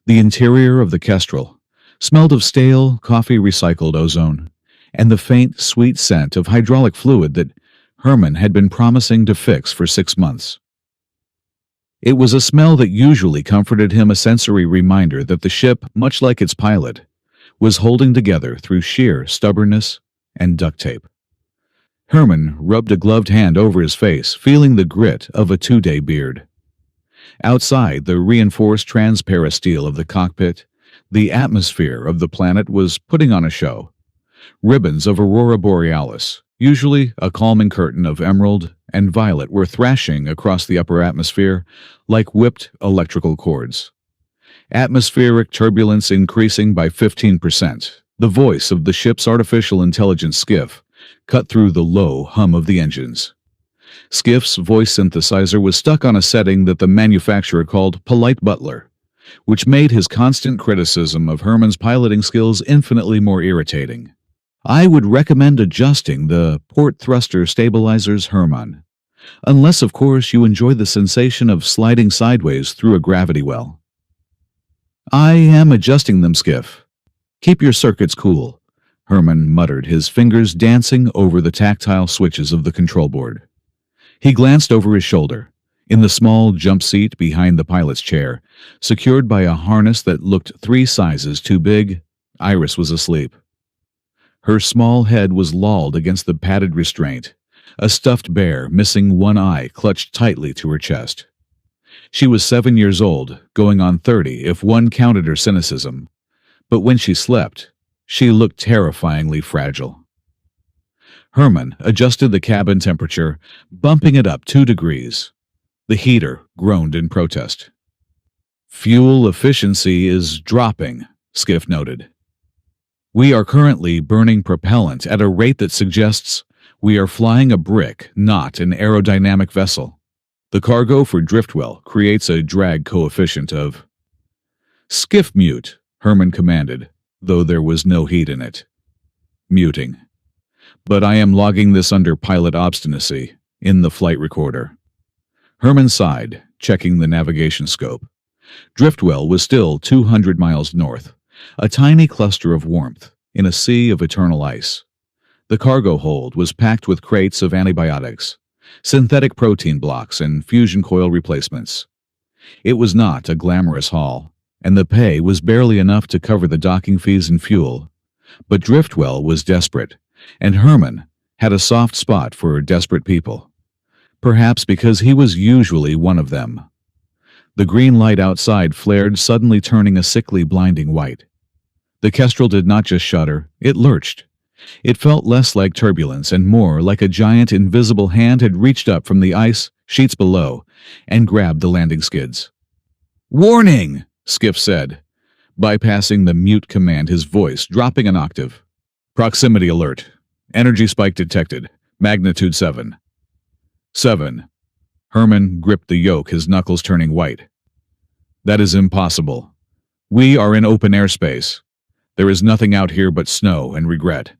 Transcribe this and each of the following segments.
The interior of the Kestrel smelled of stale, coffee-recycled ozone, and the faint, sweet scent of hydraulic fluid that Herman had been promising to fix for 6 months. It was a smell that usually comforted him, a sensory reminder that the ship, much like its pilot, was holding together through sheer stubbornness and duct tape. Herman rubbed a gloved hand over his face, feeling the grit of a 2-day beard. Outside the reinforced transparasteel of the cockpit, the atmosphere of the planet was putting on a show. Ribbons of aurora borealis, usually a calming curtain of emerald and violet, were thrashing across the upper atmosphere like whipped electrical cords. Atmospheric turbulence increasing by 15%. The voice of the ship's artificial intelligence skiff cut through the low hum of the engines. Skiff's voice synthesizer was stuck on a setting that the manufacturer called Polite Butler, which made his constant criticism of Herman's piloting skills infinitely more irritating. "I would recommend adjusting the port thruster stabilizers, Herman. Unless, of course, you enjoy the sensation of sliding sideways through a gravity well." "I am adjusting them, Skiff. Keep your circuits cool," Herman muttered, his fingers dancing over the tactile switches of the control board. He glanced over his shoulder. In the small jump seat behind the pilot's chair, secured by a harness that looked 3 sizes too big, Iris was asleep. Her small head was lolled against the padded restraint, a stuffed bear missing one eye clutched tightly to her chest. She was 7 years old, going on 30 if one counted her cynicism, but when she slept, she looked terrifyingly fragile. Herman adjusted the cabin temperature, bumping it up 2 degrees. The heater groaned in protest. "Fuel efficiency is dropping," Skiff noted. "We are currently burning propellant at a rate that suggests we are flying a brick, not an aerodynamic vessel. The cargo for Driftwell creates a drag coefficient of—" "Skiff mute," Herman commanded, though there was no heat in it. "Muting. But I am logging this under pilot obstinacy in the flight recorder." Herman sighed, checking the navigation scope. Driftwell was still 200 miles north, a tiny cluster of warmth in a sea of eternal ice. The cargo hold was packed with crates of antibiotics, synthetic protein blocks, and fusion coil replacements. It was not a glamorous haul, and the pay was barely enough to cover the docking fees and fuel. But Driftwell was desperate, and Herman had a soft spot for desperate people. Perhaps because he was usually one of them. The green light outside flared, suddenly turning a sickly, blinding white. The Kestrel did not just shudder, it lurched. It felt less like turbulence and more like a giant invisible hand had reached up from the ice sheets below and grabbed the landing skids. "Warning!" Skiff said, bypassing the mute command, his voice dropping an octave. "Proximity alert. Energy spike detected. Magnitude 7. 7. Herman gripped the yoke, his knuckles turning white. "That is impossible. We are in open airspace. There is nothing out here but snow and regret."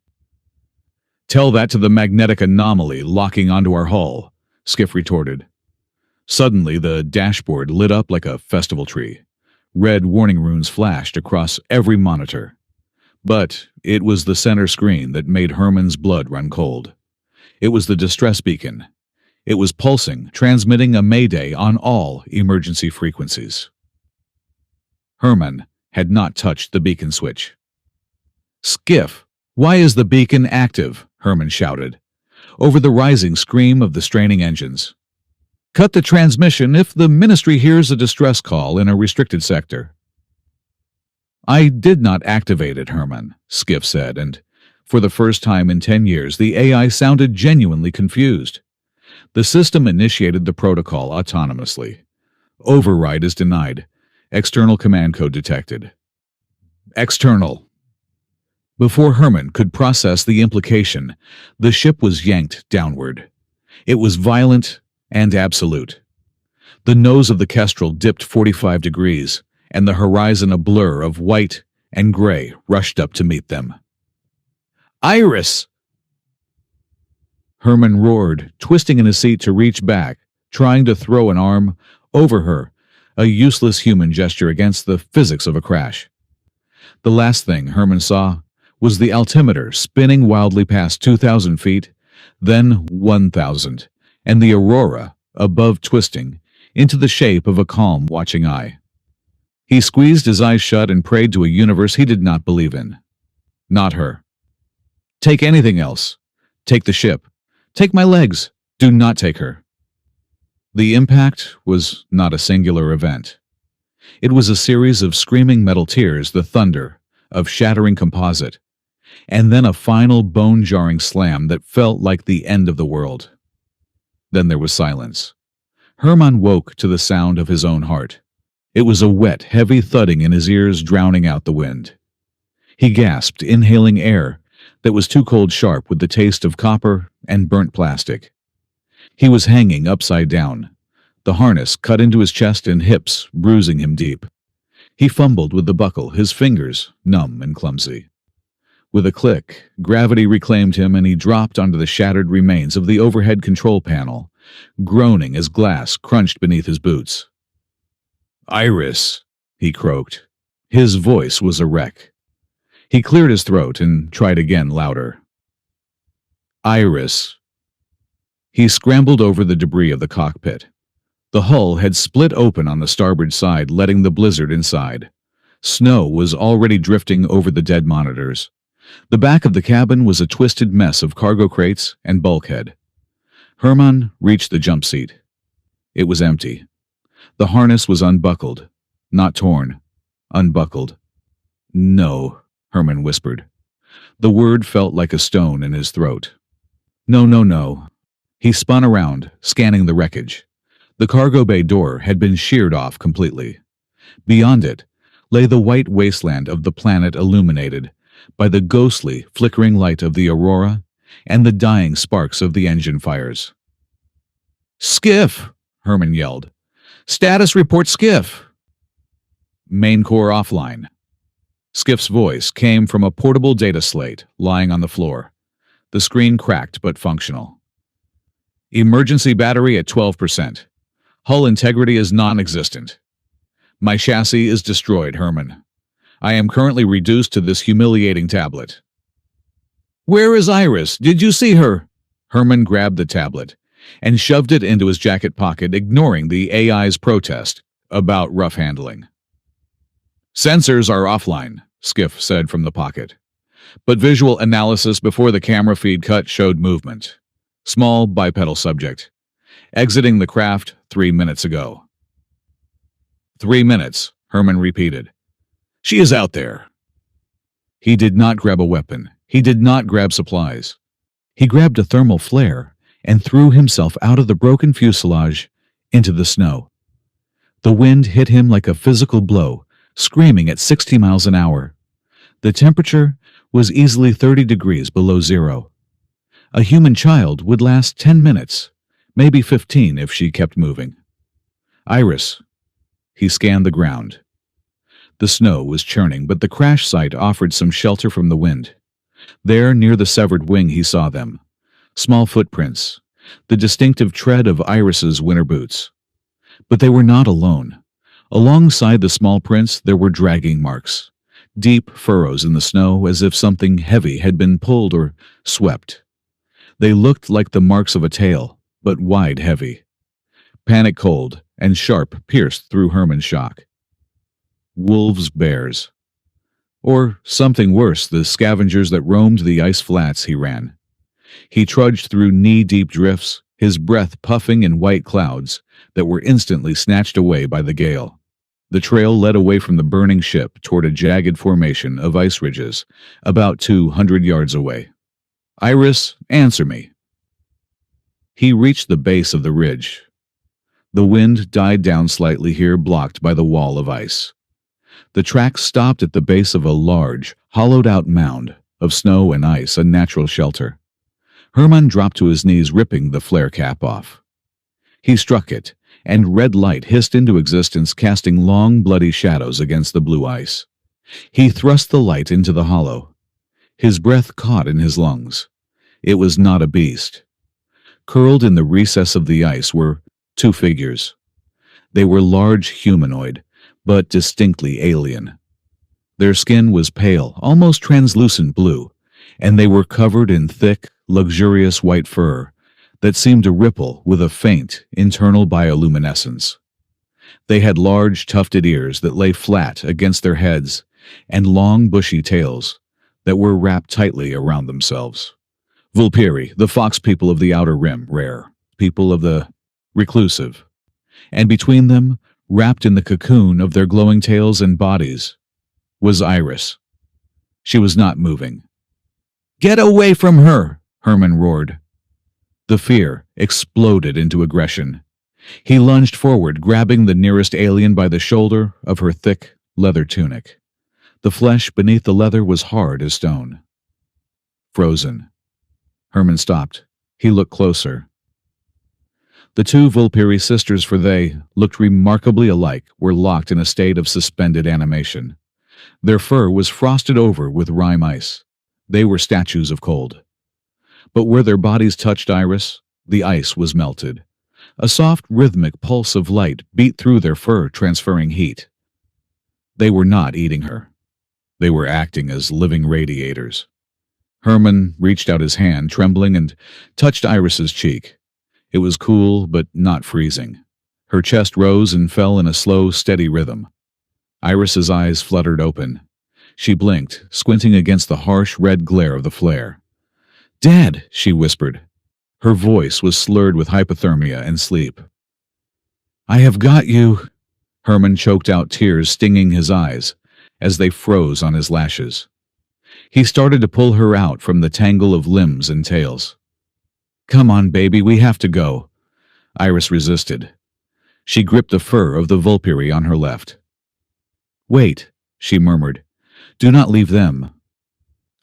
"Tell that to the magnetic anomaly locking onto our hull," Skiff retorted. Suddenly, the dashboard lit up like a festival tree. Red warning runes flashed across every monitor. But it was the center screen that made Herman's blood run cold. It was the distress beacon. It was pulsing, transmitting a mayday on all emergency frequencies. Herman had not touched the beacon switch. "Skiff, why is the beacon active?" Herman shouted, over the rising scream of the straining engines. "Cut the transmission if the Ministry hears a distress call in a restricted sector." "I did not activate it, Herman," Skiff said, and for the first time in 10 years the AI sounded genuinely confused. The system initiated the protocol autonomously. Override is denied. External command code detected. External. Before Herman could process the implication, the ship was yanked downward. It was violent and absolute. The nose of the Kestrel dipped 45 degrees, and the horizon, a blur of white and gray, rushed up to meet them. "Iris!" Herman roared, twisting in his seat to reach back, trying to throw an arm over her, a useless human gesture against the physics of a crash. The last thing Herman saw was the altimeter spinning wildly past 2,000 feet, then 1,000, and the aurora above twisting into the shape of a calm, watching eye. He squeezed his eyes shut and prayed to a universe he did not believe in. Not her. Take anything else. Take the ship. Take my legs. Do not take her. The impact was not a singular event. It was a series of screaming metal tears, the thunder of shattering composite, and then a final bone-jarring slam that felt like the end of the world. Then there was silence. Herman woke to the sound of his own heart. It was a wet, heavy thudding in his ears, drowning out the wind. He gasped, inhaling air that was too cold, sharp with the taste of copper and burnt plastic. He was hanging upside down, the harness cut into his chest and hips, bruising him deep. He fumbled with the buckle, his fingers numb and clumsy. With a click, gravity reclaimed him and he dropped onto the shattered remains of the overhead control panel, groaning as glass crunched beneath his boots. "Iris," he croaked. His voice was a wreck. He cleared his throat and tried again, louder. "Iris." He scrambled over the debris of the cockpit. The hull had split open on the starboard side, letting the blizzard inside. Snow was already drifting over the dead monitors. The back of the cabin was a twisted mess of cargo crates and bulkhead. Herman reached the jump seat. It was empty. The harness was unbuckled, not torn, unbuckled. "No," Herman whispered. The word felt like a stone in his throat. "No, no, no." He spun around, scanning the wreckage. The cargo bay door had been sheared off completely. Beyond it lay the white wasteland of the planet, illuminated by the ghostly, flickering light of the aurora and the dying sparks of the engine fires. "Skiff!" Herman yelled. "Status report, Skiff!" "Main core offline." Skiff's voice came from a portable data slate lying on the floor. The screen cracked but functional. "Emergency battery at 12%. Hull integrity is non-existent. My chassis is destroyed, Herman. I am currently reduced to this humiliating tablet." "Where is Iris? Did you see her?" Herman grabbed the tablet and shoved it into his jacket pocket, ignoring the AI's protest about rough handling. "Sensors are offline," Skiff said from the pocket. But visual analysis before the camera feed cut showed movement. Small bipedal subject. Exiting the craft 3 minutes ago. 3 minutes, Herman repeated. "She is out there." He did not grab a weapon. He did not grab supplies. He grabbed a thermal flare and threw himself out of the broken fuselage into the snow. The wind hit him like a physical blow, screaming at 60 miles an hour. The temperature was easily 30 degrees below zero. A human child would last 10 minutes, maybe 15 if she kept moving. "Iris." He scanned the ground. The snow was churning, but the crash site offered some shelter from the wind. There, near the severed wing, he saw them. Small footprints, the distinctive tread of Iris's winter boots. But they were not alone. Alongside the small prints, there were dragging marks, deep furrows in the snow as if something heavy had been pulled or swept. They looked like the marks of a tail, but wide, heavy. Panic cold and sharp pierced through Herman's shock. Wolves, bears. Or something worse, the scavengers that roamed the ice flats he ran. He trudged through knee-deep drifts, his breath puffing in white clouds that were instantly snatched away by the gale. The trail led away from the burning ship toward a jagged formation of ice ridges about 200 yards away. "Iris, answer me." He reached the base of the ridge. The wind died down slightly here, blocked by the wall of ice. The track stopped at the base of a large, hollowed-out mound of snow and ice, a natural shelter. Herman dropped to his knees, ripping the flare cap off. He struck it, and red light hissed into existence, casting long, bloody shadows against the blue ice. He thrust the light into the hollow. His breath caught in his lungs. It was not a beast. Curled in the recess of the ice were two figures. They were large humanoid, but distinctly alien. Their skin was pale, almost translucent blue, and they were covered in thick, luxurious white fur that seemed to ripple with a faint, internal bioluminescence. They had large, tufted ears that lay flat against their heads, and long, bushy tails that were wrapped tightly around themselves. Vulpiri, the fox people of the Outer Rim, rare, people of the reclusive, and between them, wrapped in the cocoon of their glowing tails and bodies, was Iris. She was not moving. "Get away from her!" Herman roared. The fear exploded into aggression. He lunged forward, grabbing the nearest alien by the shoulder of her thick leather tunic. The flesh beneath the leather was hard as stone. Frozen. Herman stopped. He looked closer. The two Vulpiri sisters, for they looked remarkably alike, were locked in a state of suspended animation. Their fur was frosted over with rime ice. They were statues of cold. But where their bodies touched Iris, the ice was melted. A soft, rhythmic pulse of light beat through their fur, transferring heat. They were not eating her. They were acting as living radiators. Herman reached out his hand, trembling, and touched Iris's cheek. It was cool, but not freezing. Her chest rose and fell in a slow, steady rhythm. Iris's eyes fluttered open. She blinked, squinting against the harsh red glare of the flare. "Dad," she whispered. Her voice was slurred with hypothermia and sleep. "I have got you." Herman choked out, tears stinging his eyes as they froze on his lashes. He started to pull her out from the tangle of limbs and tails. "Come on, baby, we have to go." Iris resisted. She gripped the fur of the Vulpiri on her left. "Wait," she murmured. "Do not leave them."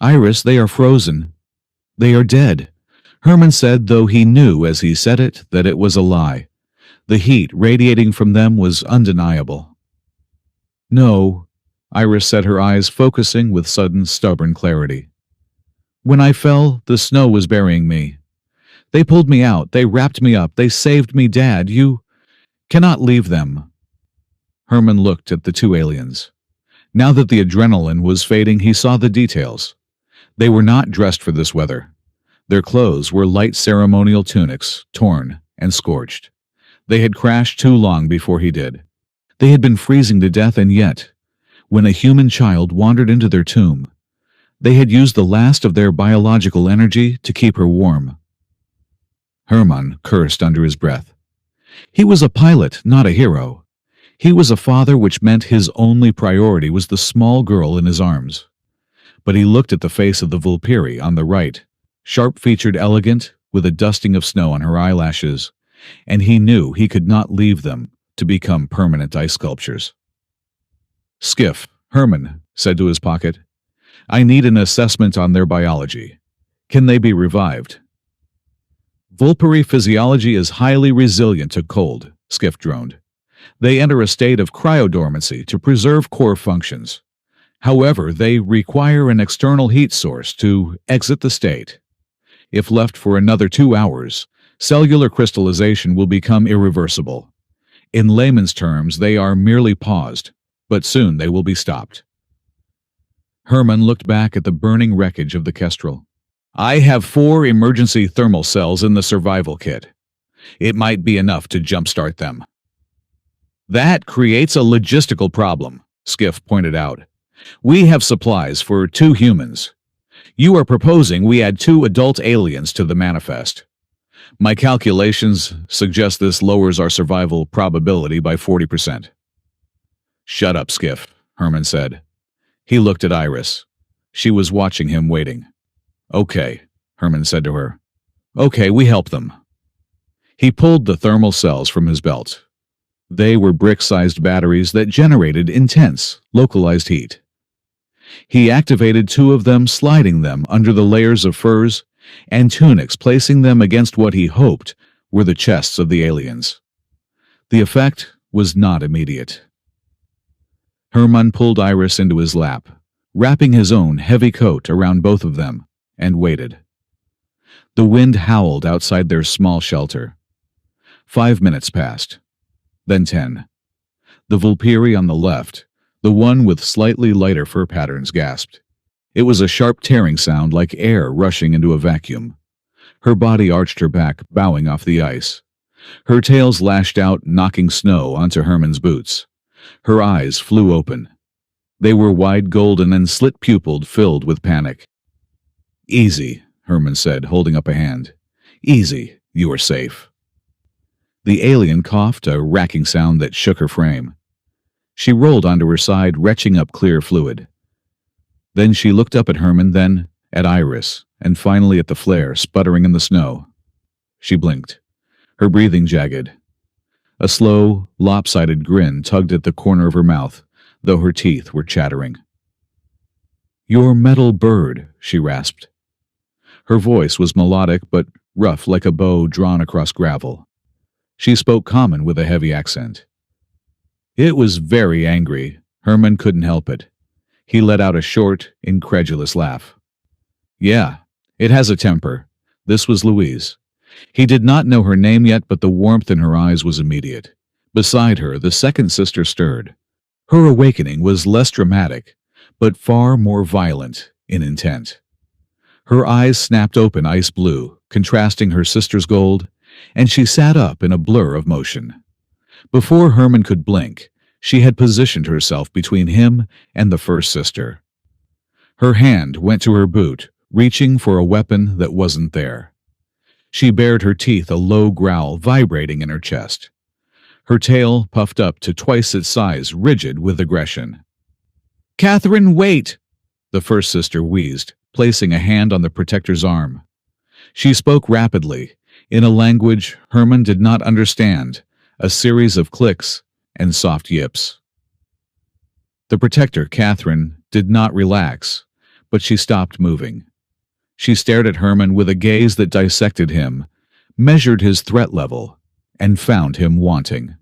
"Iris, they are frozen. They are dead," Herman said, though he knew as he said it that it was a lie. The heat radiating from them was undeniable. "No," Iris said, her eyes focusing with sudden, stubborn clarity. "When I fell, the snow was burying me. They pulled me out, they wrapped me up, they saved me, Dad. You cannot leave them." Herman looked at the two aliens. Now that the adrenaline was fading, he saw the details. They were not dressed for this weather. Their clothes were light ceremonial tunics, torn and scorched. They had crashed too long before he did. They had been freezing to death, and yet, when a human child wandered into their tomb, they had used the last of their biological energy to keep her warm. Herman cursed under his breath. He was a pilot, not a hero. He was a father, which meant his only priority was the small girl in his arms. But he looked at the face of the Vulpiri on the right, sharp-featured, elegant, with a dusting of snow on her eyelashes, and he knew he could not leave them to become permanent ice sculptures. "Skiff," Herman said to his pocket. "I need an assessment on their biology. Can they be revived?" "Vulpiri physiology is highly resilient to cold," Skiff droned. "They enter a state of cryodormancy to preserve core functions. However, they require an external heat source to exit the state. If left for another 2 hours, cellular crystallization will become irreversible. In layman's terms, they are merely paused, but soon they will be stopped." Herman looked back at the burning wreckage of the Kestrel. "I have 4 emergency thermal cells in the survival kit. It might be enough to jumpstart them." "That creates a logistical problem," Skiff pointed out. "We have supplies for 2 humans. You are proposing we add 2 adult aliens to the manifest. My calculations suggest this lowers our survival probability by 40%. "Shut up, Skiff," Herman said. He looked at Iris. She was watching him, waiting. "Okay," Herman said to her. "Okay, we help them." He pulled the thermal cells from his belt. They were brick-sized batteries that generated intense, localized heat. He activated 2 of them, sliding them under the layers of furs and tunics, placing them against what he hoped were the chests of the aliens. The effect was not immediate. Herman pulled Iris into his lap, wrapping his own heavy coat around both of them, and waited. The wind howled outside their small shelter. 5 minutes passed. then 10. The Vulpiri on the left, the one with slightly lighter fur patterns, gasped. It was a sharp tearing sound like air rushing into a vacuum. Her body arched her back, bowing off the ice. Her tails lashed out, knocking snow onto Herman's boots. Her eyes flew open. They were wide golden and slit-pupilled, filled with panic. "Easy," Herman said, holding up a hand. "Easy, you are safe." The alien coughed, a racking sound that shook her frame. She rolled onto her side, retching up clear fluid. Then she looked up at Herman, then at Iris, and finally at the flare sputtering in the snow. She blinked, her breathing jagged. A slow, lopsided grin tugged at the corner of her mouth, though her teeth were chattering. "Your metal bird," she rasped. Her voice was melodic but rough, like a bow drawn across gravel. She spoke common with a heavy accent. It was very angry. Herman couldn't help it. He let out a short, incredulous laugh. "Yeah, it has a temper." This was Louise. He did not know her name yet, but the warmth in her eyes was immediate. Beside her, the second sister stirred. Her awakening was less dramatic, but far more violent in intent. Her eyes snapped open ice blue, contrasting her sister's gold, and she sat up in a blur of motion. Before Herman could blink, she had positioned herself between him and the first sister. Her hand went to her boot, reaching for a weapon that wasn't there. She bared her teeth, a low growl vibrating in her chest. Her tail puffed up to twice its size, rigid with aggression. "Catherine, wait!" the first sister wheezed, placing a hand on the protector's arm. She spoke rapidly, in a language Herman did not understand, a series of clicks and soft yips. The protector, Catherine, did not relax, but she stopped moving. She stared at Herman with a gaze that dissected him, measured his threat level, and found him wanting.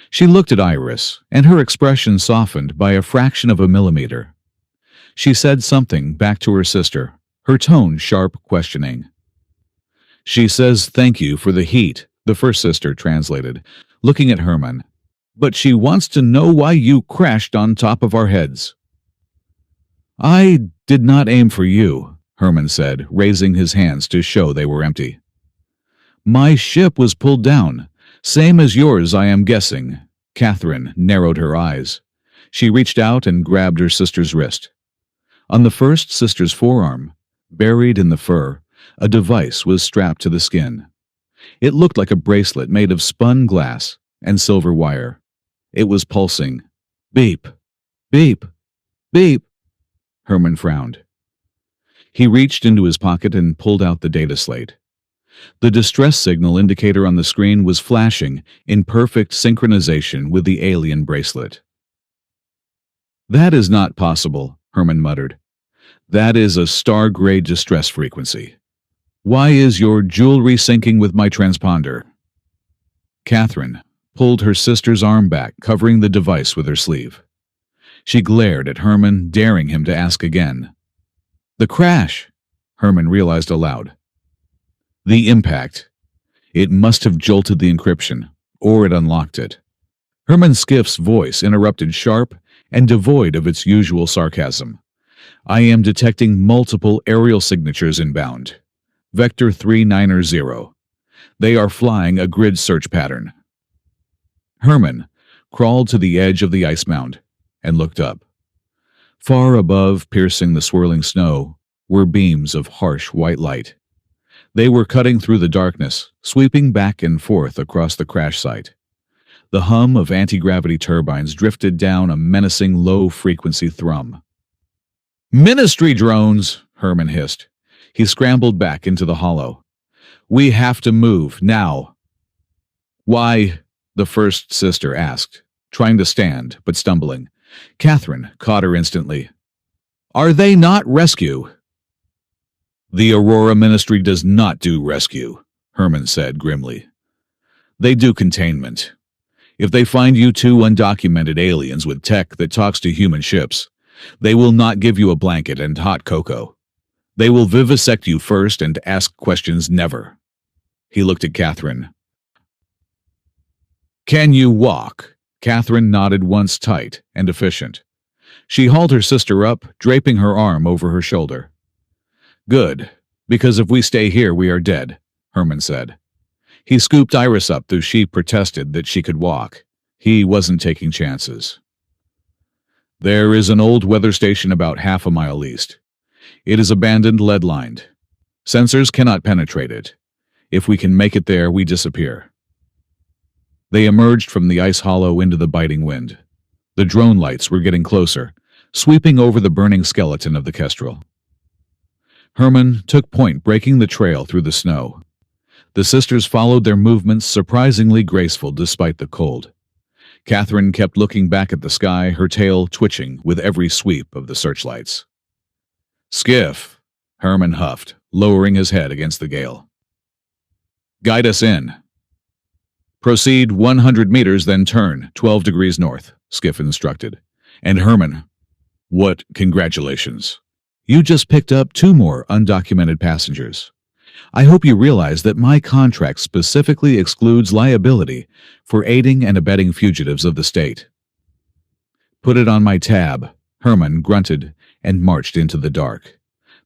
She looked at Iris, and her expression softened by a fraction of a millimeter. She said something back to her sister, her tone sharp, questioning. "She says thank you for the heat," the first sister translated, looking at Herman. "But she wants to know why you crashed on top of our heads." "I did not aim for you," Herman said, raising his hands to show they were empty. "My ship was pulled down, same as yours, I am guessing." Catherine narrowed her eyes. She reached out and grabbed her sister's wrist. On the first sister's forearm, buried in the fur, a device was strapped to the skin. It looked like a bracelet made of spun glass and silver wire. It was pulsing. "Beep, beep, beep." Herman frowned. He reached into his pocket and pulled out the data slate. The distress signal indicator on the screen was flashing in perfect synchronization with the alien bracelet. "That is not possible," Herman muttered. "That is a star-grade distress frequency. Why is your jewelry syncing with my transponder?" Catherine pulled her sister's arm back, covering the device with her sleeve. She glared at Herman, daring him to ask again. "The crash," Herman realized aloud. "The impact. It must have jolted the encryption, or it unlocked it." Herman Skiff's voice interrupted, sharp and devoid of its usual sarcasm. "I am detecting multiple aerial signatures inbound. Vector 390. They are flying a grid search pattern." Herman crawled to the edge of the ice mound and looked up. Far above, piercing the swirling snow, were beams of harsh white light. They were cutting through the darkness, sweeping back and forth across the crash site. The hum of anti-gravity turbines drifted down, a menacing low-frequency thrum. "Ministry drones!" Herman hissed. He scrambled back into the hollow. "We have to move, now." "Why?" the first sister asked, trying to stand, but stumbling. Catherine caught her instantly. "Are they not rescue?" "The Aurora Ministry does not do rescue," Herman said grimly. "They do containment. If they find you two undocumented aliens with tech that talks to human ships, they will not give you a blanket and hot cocoa. They will vivisect you first and ask questions never." He looked at Catherine. Can you walk? Catherine nodded once, tight and efficient. She hauled her sister up, draping her arm over her shoulder. Good, because if we stay here we are dead, Herman said. He scooped Iris up, though she protested that she could walk. He wasn't taking chances. There is an old weather station about half a mile east. It is abandoned, lead-lined. Sensors cannot penetrate it. If we can make it there, we disappear. They emerged from the ice hollow into the biting wind. The drone lights were getting closer, sweeping over the burning skeleton of the kestrel. Herman took point, breaking the trail through the snow. The sisters followed their movements, surprisingly graceful despite the cold. Catherine kept looking back at the sky, her tail twitching with every sweep of the searchlights. Skiff, Herman huffed, lowering his head against the gale. Guide us in. Proceed 100 meters, then turn 12 degrees north, Skiff instructed. And Herman, what congratulations. You just picked up 2 more undocumented passengers. I hope you realize that my contract specifically excludes liability for aiding and abetting fugitives of the state. Put it on my tab, Herman grunted and marched into the dark.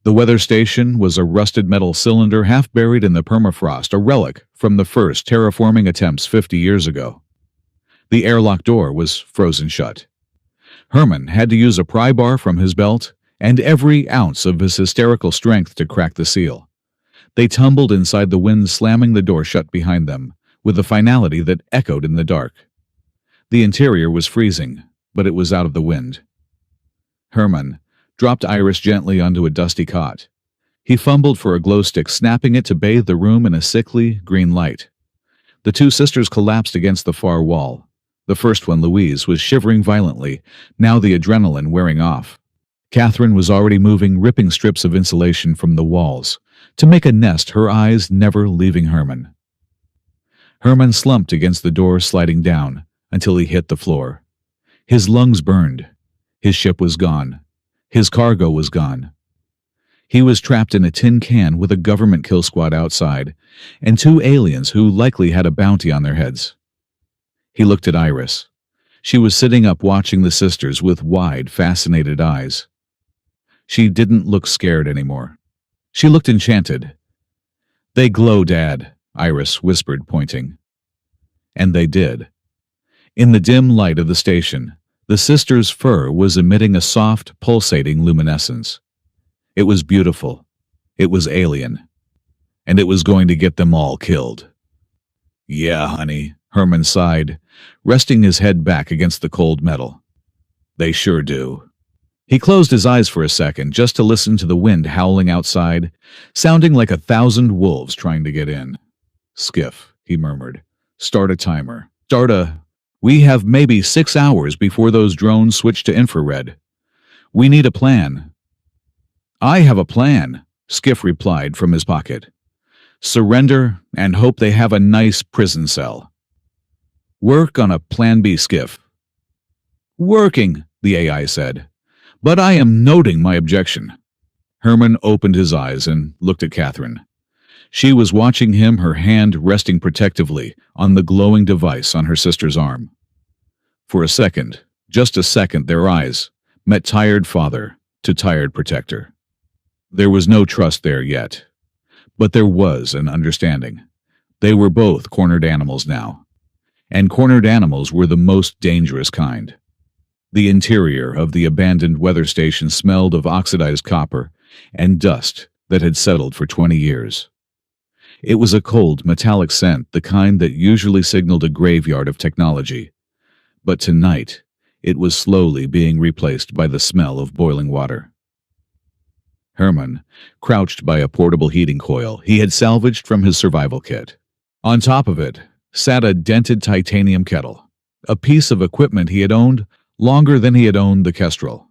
The weather station was a rusted metal cylinder half buried in the permafrost, a relic from the first terraforming attempts 50 years ago. The airlock door was frozen shut. Herman had to use a pry bar from his belt and every ounce of his hysterical strength to crack the seal. They tumbled inside, the wind slamming the door shut behind them, with a finality that echoed in the dark. The interior was freezing, but it was out of the wind. Herman dropped Iris gently onto a dusty cot. He fumbled for a glow stick, snapping it to bathe the room in a sickly green light. The 2 sisters collapsed against the far wall. The first one, Louise, was shivering violently, now the adrenaline wearing off. Catherine was already moving, ripping strips of insulation from the walls to make a nest, her eyes never leaving Herman. Herman slumped against the door, sliding down until he hit the floor. His lungs burned. His ship was gone. His cargo was gone. He was trapped in a tin can with a government kill squad outside and 2 aliens who likely had a bounty on their heads. He looked at Iris. She was sitting up, watching the sisters with wide, fascinated eyes. She didn't look scared anymore. She looked enchanted. They glow, Dad, Iris whispered, pointing. And they did. In the dim light of the station, the sisters' fur was emitting a soft, pulsating luminescence. It was beautiful. It was alien. And it was going to get them all killed. Yeah, honey, Herman sighed, resting his head back against the cold metal. They sure do. He closed his eyes for a second just to listen to the wind howling outside, sounding like 1,000 wolves trying to get in. Skiff, he murmured. Start a timer. We have maybe 6 hours before those drones switch to infrared. We need a plan. I have a plan, Skiff replied from his pocket. Surrender and hope they have a nice prison cell. Work on a plan B, Skiff. Working, the AI said. But I am noting my objection. Herman opened his eyes and looked at Catherine. She was watching him, her hand resting protectively on the glowing device on her sister's arm. For a second, just a second, their eyes met, tired father to tired protector. There was no trust there yet, but there was an understanding. They were both cornered animals now, and cornered animals were the most dangerous kind. The interior of the abandoned weather station smelled of oxidized copper and dust that had settled for 20 years. It was a cold, metallic scent, the kind that usually signaled a graveyard of technology. But tonight, it was slowly being replaced by the smell of boiling water. Herman crouched by a portable heating coil he had salvaged from his survival kit. On top of it sat a dented titanium kettle, a piece of equipment he had owned longer than he had owned the kestrel.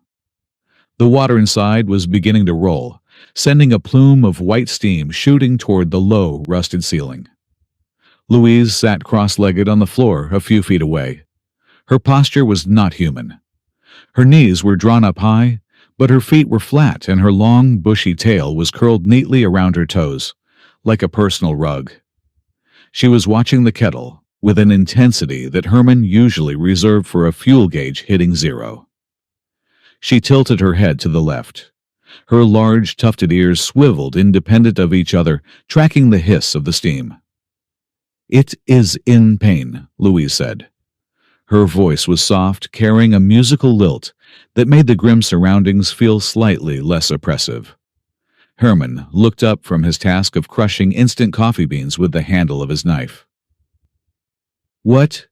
The water inside was beginning to roll, sending a plume of white steam shooting toward the low, rusted ceiling. Louise sat cross-legged on the floor a few feet away. Her posture was not human. Her knees were drawn up high, but her feet were flat and her long, bushy tail was curled neatly around her toes, like a personal rug. She was watching the kettle with an intensity that Herman usually reserved for a fuel gauge hitting zero. She tilted her head to the left. Her large, tufted ears swiveled independent of each other, tracking the hiss of the steam. "It is in pain," Louise said. Her voice was soft, carrying a musical lilt that made the grim surroundings feel slightly less oppressive. Herman looked up from his task of crushing instant coffee beans with the handle of his knife. "What?"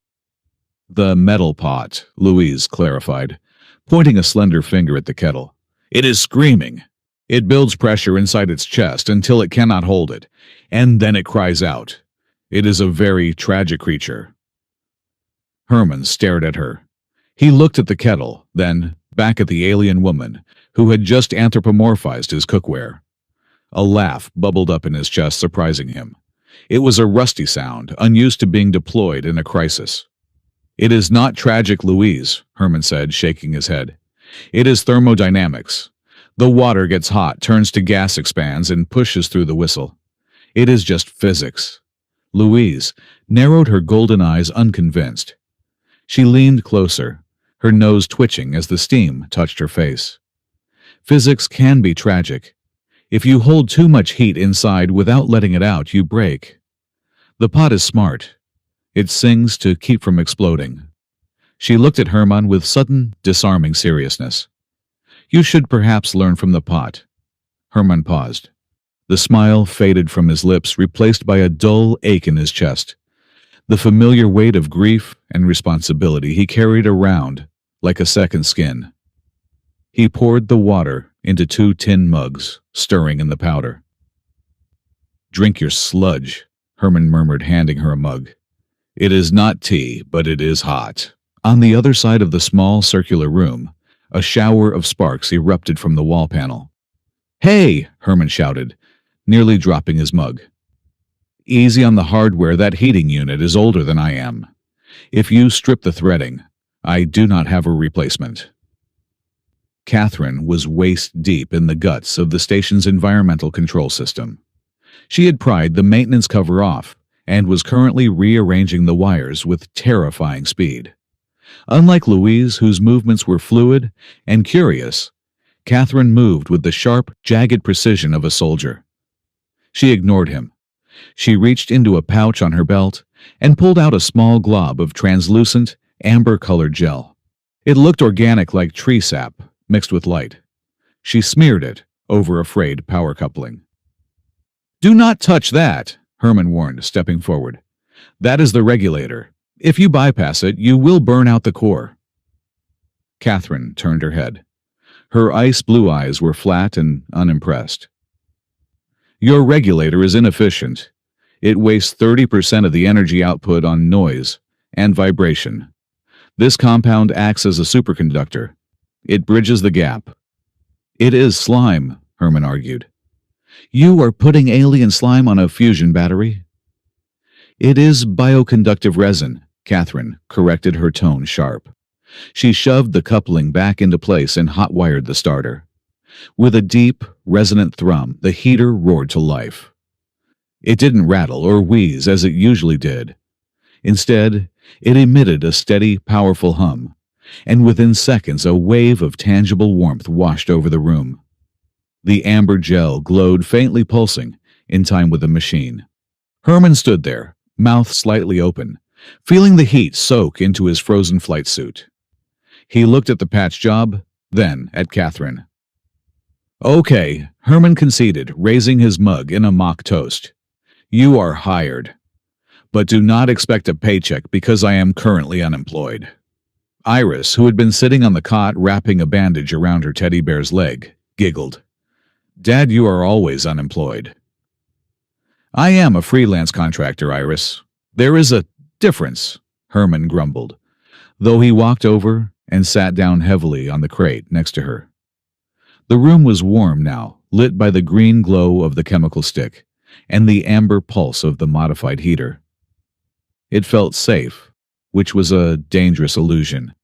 "The metal pot," Louise clarified, pointing a slender finger at the kettle. "It is screaming. It builds pressure inside its chest until it cannot hold it, and then it cries out. It is a very tragic creature." Herman stared at her. He looked at the kettle, then back at the alien woman, who had just anthropomorphized his cookware. A laugh bubbled up in his chest, surprising him. It was a rusty sound, unused to being deployed in a crisis. "It is not tragic, Louise," Herman said, shaking his head. "It is thermodynamics. The water gets hot, turns to gas, expands, and pushes through the whistle. It is just physics." Louise narrowed her golden eyes, unconvinced. She leaned closer, her nose twitching as the steam touched her face. "Physics can be tragic. If you hold too much heat inside without letting it out, you break. The pot is smart. It sings to keep from exploding." She looked at Herman with sudden, disarming seriousness. "You should perhaps learn from the pot." Herman paused. The smile faded from his lips, replaced by a dull ache in his chest. The familiar weight of grief and responsibility he carried around like a second skin. He poured the water into 2 tin mugs, stirring in the powder. "Drink your sludge," Herman murmured, handing her a mug. "It is not tea, but it is hot." On the other side of the small circular room, a shower of sparks erupted from the wall panel. "Hey!" Herman shouted, nearly dropping his mug. "Easy on the hardware. That heating unit is older than I am. If you strip the threading, I do not have a replacement." Catherine was waist-deep in the guts of the station's environmental control system. She had pried the maintenance cover off and was currently rearranging the wires with terrifying speed. Unlike Louise, whose movements were fluid and curious, Catherine moved with the sharp, jagged precision of a soldier. She ignored him. She reached into a pouch on her belt and pulled out a small glob of translucent, amber-colored gel. It looked organic, like tree sap, mixed with light. She smeared it over a frayed power coupling. "Do not touch that," Herman warned, stepping forward. "That is the regulator. If you bypass it, you will burn out the core." Catherine turned her head. Her ice-blue eyes were flat and unimpressed. "Your regulator is inefficient. It wastes 30% of the energy output on noise and vibration. This compound acts as a superconductor. It bridges the gap." "It is slime," Herman argued. "You are putting alien slime on a fusion battery?" "It is bioconductive resin," Catherine corrected, her tone sharp. She shoved the coupling back into place and hot-wired the starter. With a deep, resonant thrum, the heater roared to life. It didn't rattle or wheeze as it usually did. Instead, it emitted a steady, powerful hum, and within seconds a wave of tangible warmth washed over the room. The amber gel glowed, faintly pulsing, in time with the machine. Herman stood there, mouth slightly open, feeling the heat soak into his frozen flight suit. He looked at the patch job, then at Catherine. "Okay," Herman conceded, raising his mug in a mock toast. "You are hired. But do not expect a paycheck because I am currently unemployed." Iris, who had been sitting on the cot wrapping a bandage around her teddy bear's leg, giggled. "Dad, you are always unemployed." "I am a freelance contractor, Iris. There is a difference," Herman grumbled, though he walked over and sat down heavily on the crate next to her. The room was warm now, lit by the green glow of the chemical stick and the amber pulse of the modified heater. It felt safe, which was a dangerous illusion.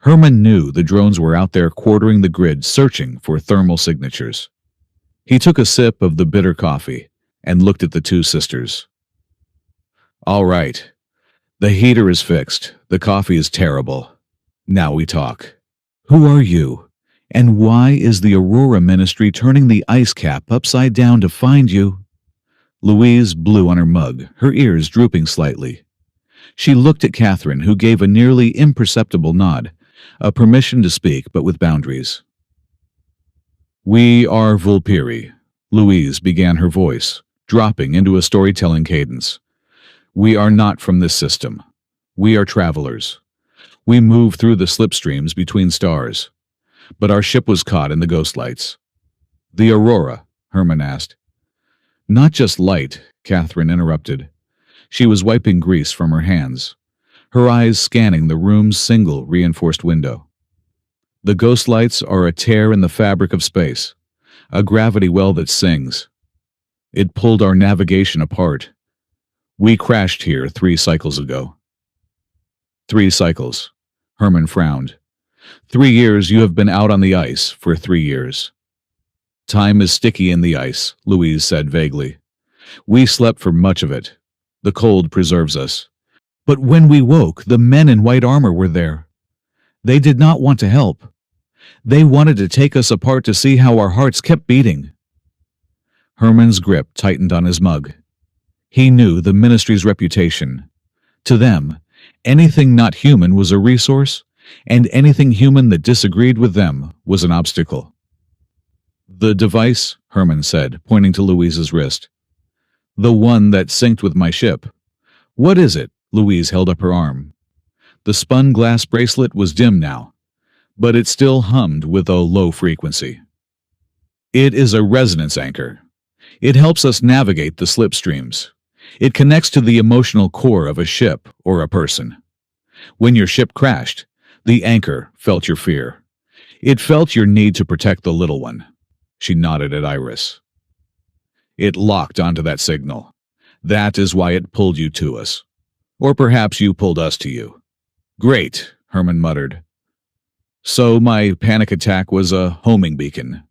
Herman knew the drones were out there quartering the grid, searching for thermal signatures. He took a sip of the bitter coffee and looked at the two sisters. "All right," The heater is fixed. The coffee is terrible. Now we talk. Who are you? And why is the Aurora Ministry turning the ice cap upside down to find you? Louise blew on her mug, her ears drooping slightly. She looked at Catherine, who gave a nearly imperceptible nod, a permission to speak but with boundaries. We are Vulpiri, Louise began, her voice dropping into a storytelling cadence. We are not from this system. We are travelers. We move through the slipstreams between stars. But our ship was caught in the ghost lights. The Aurora, Herman asked. Not just light, Catherine interrupted. She was wiping grease from her hands, her eyes scanning the room's single reinforced window. The ghost lights are a tear in the fabric of space, a gravity well that sings. It pulled our navigation apart. We crashed here 3 cycles ago. 3 cycles. Herman frowned. 3 years you have been out on the ice for 3 years. Time is sticky in the ice, Louise said vaguely. We slept for much of it. The cold preserves us. But when we woke, the men in white armor were there. They did not want to help. They wanted to take us apart to see how our hearts kept beating. Herman's grip tightened on his mug. He knew the ministry's reputation. To them, anything not human was a resource, and anything human that disagreed with them was an obstacle. The device, Herman said, pointing to Louise's wrist. The one that synced with my ship. What is it? Louise held up her arm. The spun glass bracelet was dim now, but it still hummed with a low frequency. It is a resonance anchor. It helps us navigate the slipstreams. It connects to the emotional core of a ship or a person. When your ship crashed, the anchor felt your fear. It felt your need to protect the little one. She nodded at Iris. It locked onto that signal. That is why it pulled you to us. Or perhaps you pulled us to you. Great, Herman muttered. So my panic attack was a homing beacon.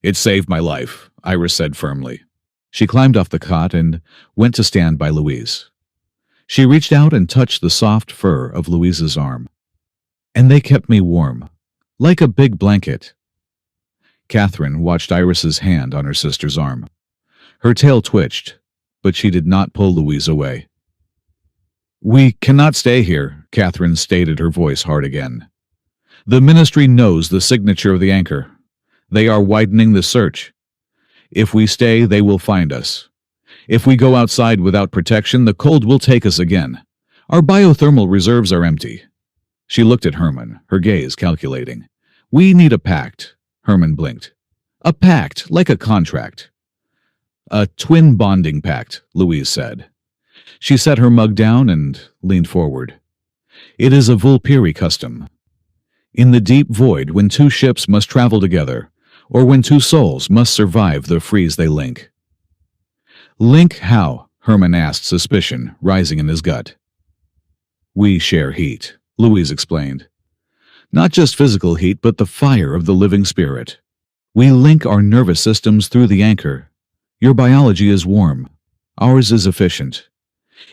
It saved my life, Iris said firmly. She climbed off the cot and went to stand by Louise. She reached out and touched the soft fur of Louise's arm. And they kept me warm, like a big blanket. Catherine watched Iris's hand on her sister's arm. Her tail twitched, but she did not pull Louise away. We cannot stay here, Catherine stated, her voice hard again. The ministry knows the signature of the anchor. They are widening the search. If we stay, they will find us. If we go outside without protection, the cold will take us again. Our biothermal reserves are empty. She looked at Herman, her gaze calculating. We need a pact. Herman blinked. A pact, like a contract. A twin bonding pact, Louise said. She set her mug down and leaned forward. It is a Vulpiri custom. In the deep void, when 2 ships must travel together, or when 2 souls must survive the freeze they link. Link how? Herman asked, suspicion rising in his gut. We share heat, Louise explained. Not just physical heat, but the fire of the living spirit. We link our nervous systems through the anchor. Your biology is warm. Ours is efficient.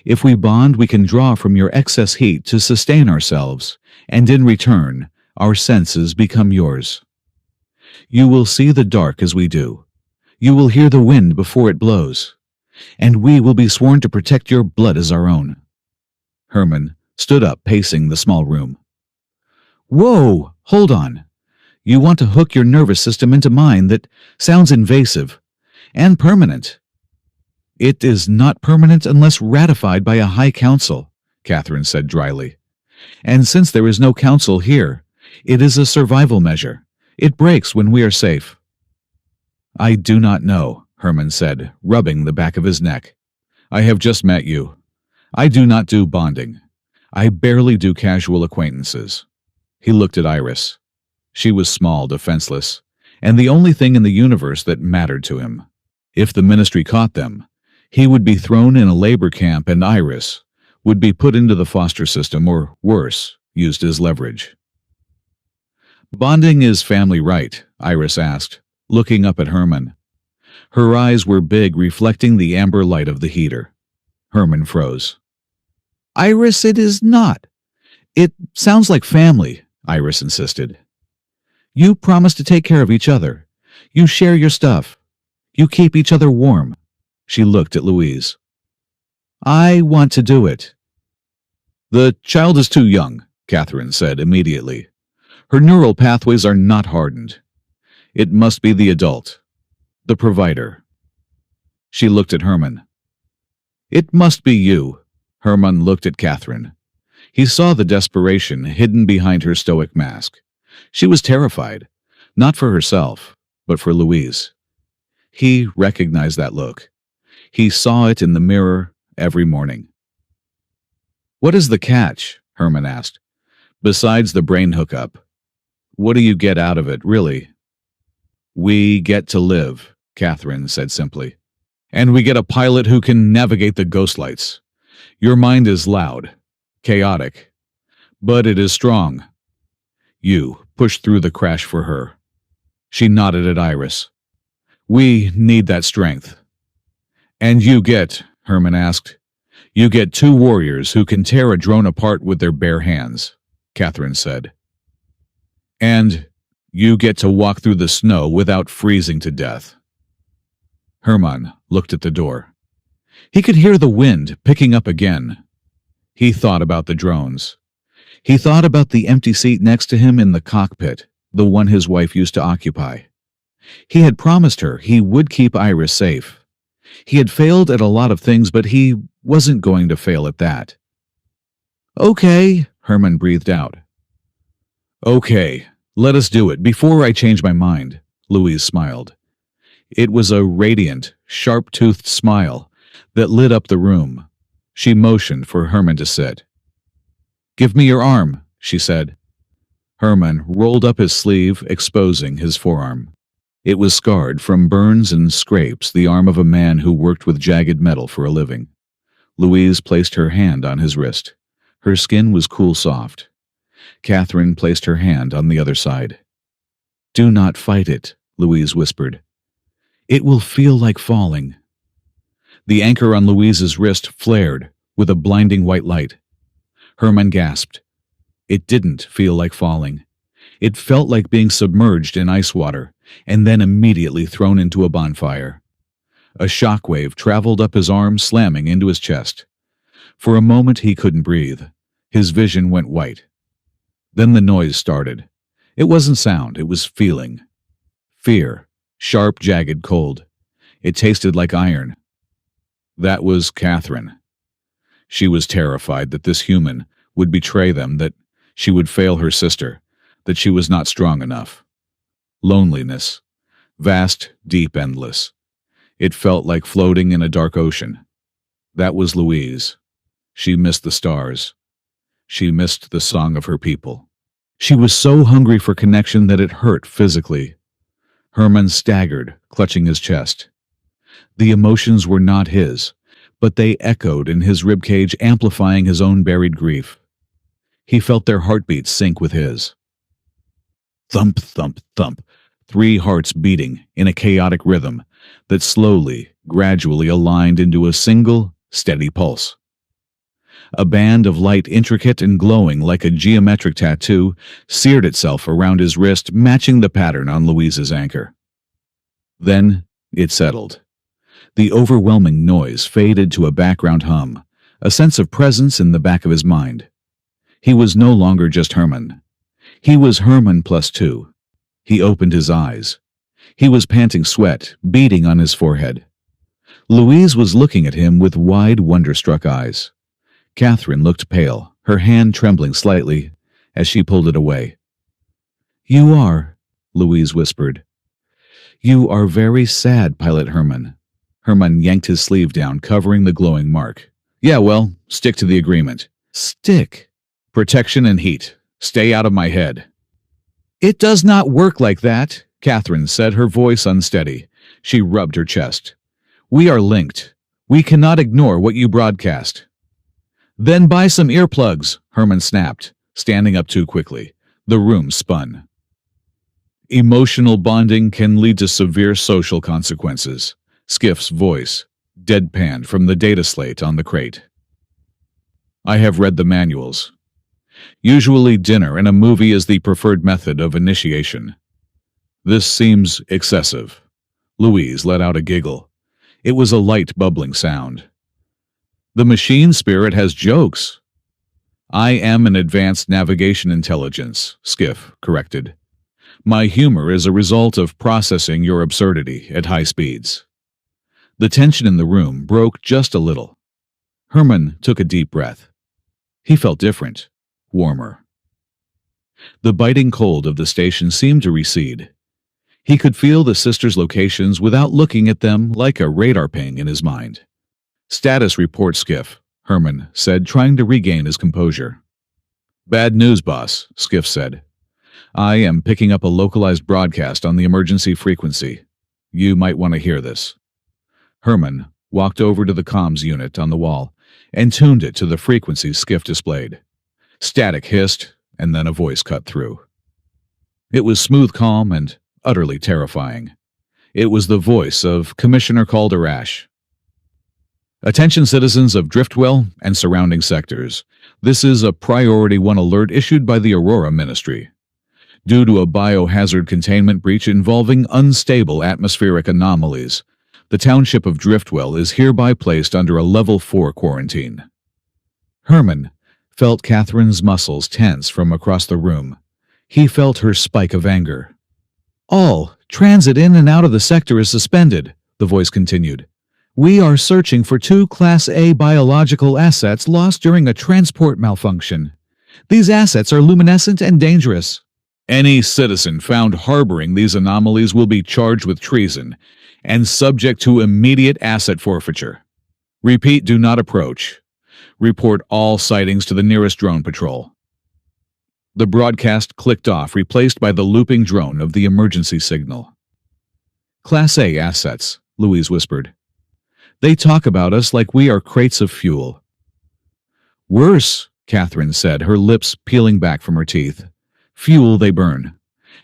If we bond, we can draw from your excess heat to sustain ourselves, and in return, our senses become yours. You will see the dark as we do. You will hear the wind before it blows. And we will be sworn to protect your blood as our own. Herman stood up, pacing the small room. Whoa! Hold on. You want to hook your nervous system into mine? That sounds invasive and permanent. It is not permanent unless ratified by a high council, Catherine said dryly. And since there is no council here, it is a survival measure. It breaks when we are safe. I do not know, Herman said, rubbing the back of his neck. I have just met you. I do not do bonding. I barely do casual acquaintances. He looked at Iris. She was small, defenseless, and the only thing in the universe that mattered to him. If the ministry caught them, he would be thrown in a labor camp, and Iris would be put into the foster system, or worse, used as leverage. Bonding is family right, Iris asked, looking up at Herman. Her eyes were big, reflecting the amber light of the heater. Herman froze. Iris, it is not. It sounds like family, Iris insisted. You promise to take care of each other. You share your stuff. You keep each other warm. She looked at Louise. I want to do it. The child is too young, Catherine said immediately. Her neural pathways are not hardened. It must be the adult, the provider. She looked at Herman. It must be you. Herman looked at Catherine. He saw the desperation hidden behind her stoic mask. She was terrified, not for herself, but for Louise. He recognized that look. He saw it in the mirror every morning. What is the catch? Herman asked. Besides the brain hookup, what do you get out of it, really? We get to live, Catherine said simply. And we get a pilot who can navigate the ghost lights. Your mind is loud, chaotic, but it is strong. You pushed through the crash for her. She nodded at Iris. We need that strength. And you get, Herman asked, you get two warriors who can tear a drone apart with their bare hands, Catherine said. And you get to walk through the snow without freezing to death. Herman looked at the door. He could hear the wind picking up again. He thought about the drones. He thought about the empty seat next to him in the cockpit, the one his wife used to occupy. He had promised her he would keep Iris safe. He had failed at a lot of things, but he wasn't going to fail at that. Okay, Herman breathed out. Okay, let us do it before I change my mind, Louise smiled. It was a radiant, sharp-toothed smile that lit up the room. She motioned for Herman to sit. Give me your arm, she said. Herman rolled up his sleeve, exposing his forearm. It was scarred from burns and scrapes, the arm of a man who worked with jagged metal for a living. Louise placed her hand on his wrist. Her skin was cool soft. Catherine placed her hand on the other side. Do not fight it, Louise whispered. It will feel like falling. The anchor on Louise's wrist flared with a blinding white light. Herman gasped. It didn't feel like falling. It felt like being submerged in ice water and then immediately thrown into a bonfire. A shockwave traveled up his arm, slamming into his chest. For a moment he couldn't breathe. His vision went white. Then the noise started. It wasn't sound, it was feeling. Fear. Sharp, jagged, cold. It tasted like iron. That was Catherine. She was terrified that this human would betray them, that she would fail her sister, that she was not strong enough. Loneliness. Vast, deep, endless. It felt like floating in a dark ocean. That was Louise. She missed the stars. She missed the song of her people. She was so hungry for connection that it hurt physically. Herman staggered, clutching his chest. The emotions were not his, but they echoed in his ribcage, amplifying his own buried grief. He felt their heartbeats sync with his. Thump, thump, thump, 3 hearts beating in a chaotic rhythm that slowly, gradually aligned into a single, steady pulse. A band of light, intricate and glowing like a geometric tattoo, seared itself around his wrist, matching the pattern on Louise's anchor. Then it settled. The overwhelming noise faded to a background hum, a sense of presence in the back of his mind. He was no longer just Herman. He was Herman +2. He opened his eyes. He was panting sweat, beading on his forehead. Louise was looking at him with wide, wonder-struck eyes. Catherine looked pale, her hand trembling slightly as she pulled it away. You are, Louise whispered. You are very sad, Pilot Herman. Herman yanked his sleeve down, covering the glowing mark. Yeah, well, stick to the agreement. Stick. Protection and heat. Stay out of my head. It does not work like that, Catherine said, her voice unsteady. She rubbed her chest. We are linked. We cannot ignore what you broadcast. Then buy some earplugs, Herman snapped, standing up too quickly. The room spun. Emotional bonding can lead to severe social consequences. Skiff's voice, deadpanned from the data slate on the crate. I have read the manuals. Usually dinner and a movie is the preferred method of initiation. This seems excessive. Louise let out a giggle. It was a light bubbling sound. The machine spirit has jokes. I am an advanced navigation intelligence, Skiff corrected. My humor is a result of processing your absurdity at high speeds. The tension in the room broke just a little. Herman took a deep breath. He felt different, warmer. The biting cold of the station seemed to recede. He could feel the sisters' locations without looking at them, like a radar ping in his mind. Status report, Skiff, Herman said, trying to regain his composure. Bad news, boss, Skiff said. I am picking up a localized broadcast on the emergency frequency. You might want to hear this. Herman walked over to the comms unit on the wall and tuned it to the frequencies Skiff displayed. Static hissed, and then a voice cut through. It was smooth, calm, and utterly terrifying. It was the voice of Commissioner Calderash. Attention citizens of Driftwell and surrounding sectors. This is a Priority 1 alert issued by the Aurora Ministry. Due to a biohazard containment breach involving unstable atmospheric anomalies, the township of Driftwell is hereby placed under a Level 4 quarantine. Herman felt Catherine's muscles tense from across the room. He felt her spike of anger. All transit in and out of the sector is suspended, the voice continued. We are searching for 2 Class A biological assets lost during a transport malfunction. These assets are luminescent and dangerous. Any citizen found harboring these anomalies will be charged with treason and subject to immediate asset forfeiture. Repeat, do not approach. Report all sightings to the nearest drone patrol. The broadcast clicked off, replaced by the looping drone of the emergency signal. Class A assets, Louise whispered. They talk about us like we are crates of fuel. Worse, Catherine said, her lips peeling back from her teeth. Fuel they burn.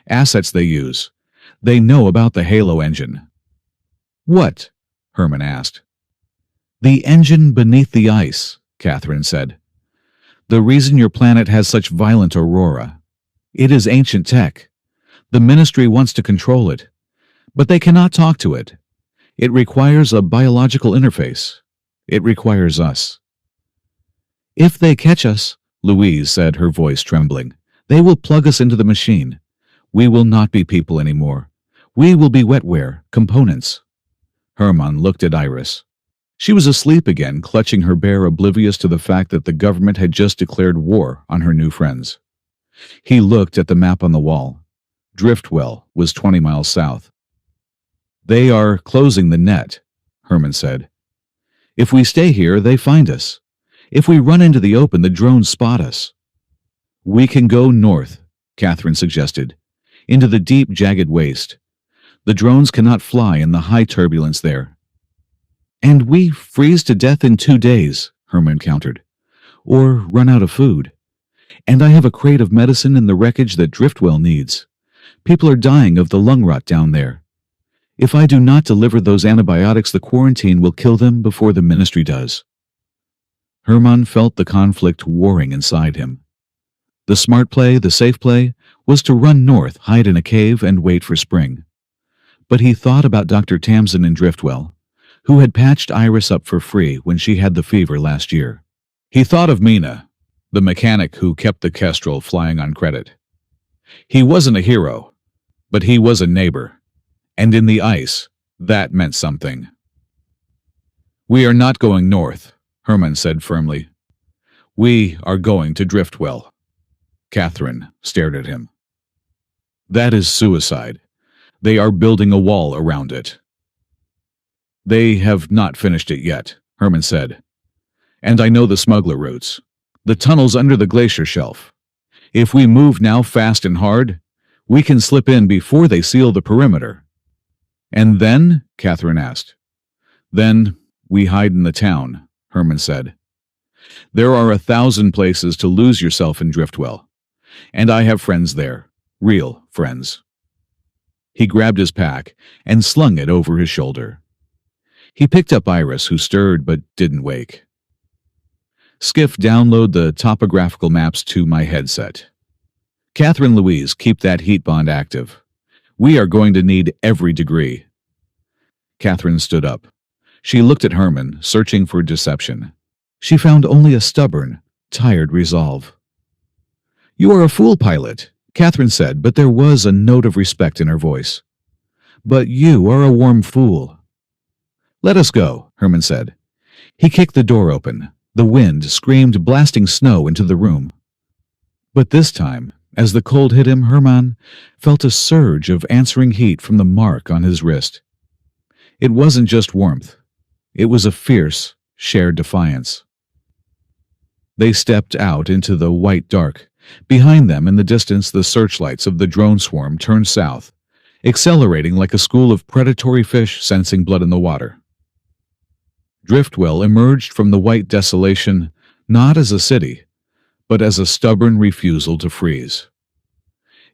Assets they use. They know about the Halo engine. What? Herman asked. The engine beneath the ice, Catherine said. The reason your planet has such violent aurora. It is ancient tech. The Ministry wants to control it, but they cannot talk to it. It requires a biological interface. It requires us. If they catch us, Louise said, her voice trembling, they will plug us into the machine. We will not be people anymore. We will be wetware, components. Herman looked at Iris. She was asleep again, clutching her bear, oblivious to the fact that the government had just declared war on her new friends. He looked at the map on the wall. Driftwell was 20 miles south. They are closing the net, Herman said. If we stay here, they find us. If we run into the open, the drones spot us. We can go north, Catherine suggested, into the deep, jagged waste. The drones cannot fly in the high turbulence there. And we freeze to death in 2 days, Herman countered, or run out of food. And I have a crate of medicine in the wreckage that Driftwell needs. People are dying of the lung rot down there. If I do not deliver those antibiotics, the quarantine will kill them before the Ministry does. Herman felt the conflict warring inside him. The smart play, the safe play, was to run north, hide in a cave, and wait for spring. But he thought about Dr. Tamsin in Driftwell, who had patched Iris up for free when she had the fever last year. He thought of Mina, the mechanic who kept the Kestrel flying on credit. He wasn't a hero, but he was a neighbor. And in the ice, that meant something. We are not going north, Herman said firmly. We are going to Driftwell. Catherine stared at him. That is suicide. They are building a wall around it. They have not finished it yet, Herman said. And I know the smuggler routes, the tunnels under the glacier shelf. If we move now fast and hard, we can slip in before they seal the perimeter. And then? Catherine asked. Then we hide in the town, Herman said. There are 1,000 places to lose yourself in Driftwell, and I have friends there, real friends. He grabbed his pack and slung it over his shoulder. He picked up Iris, who stirred but didn't wake. Skiff, download the topographical maps to my headset. Catherine Louise, keep that heat bond active. We are going to need every degree. Catherine stood up. She looked at Herman, searching for deception. She found only a stubborn, tired resolve. You are a fool, pilot, Catherine said, but there was a note of respect in her voice. But you are a warm fool. Let us go, Herman said. He kicked the door open. The wind screamed, blasting snow into the room. But this time, as the cold hit him, Herman felt a surge of answering heat from the mark on his wrist. It wasn't just warmth. It was a fierce, shared defiance. They stepped out into the white dark. Behind them, in the distance, the searchlights of the drone swarm turned south, accelerating like a school of predatory fish sensing blood in the water. Driftwell emerged from the white desolation not as a city, but as a stubborn refusal to freeze.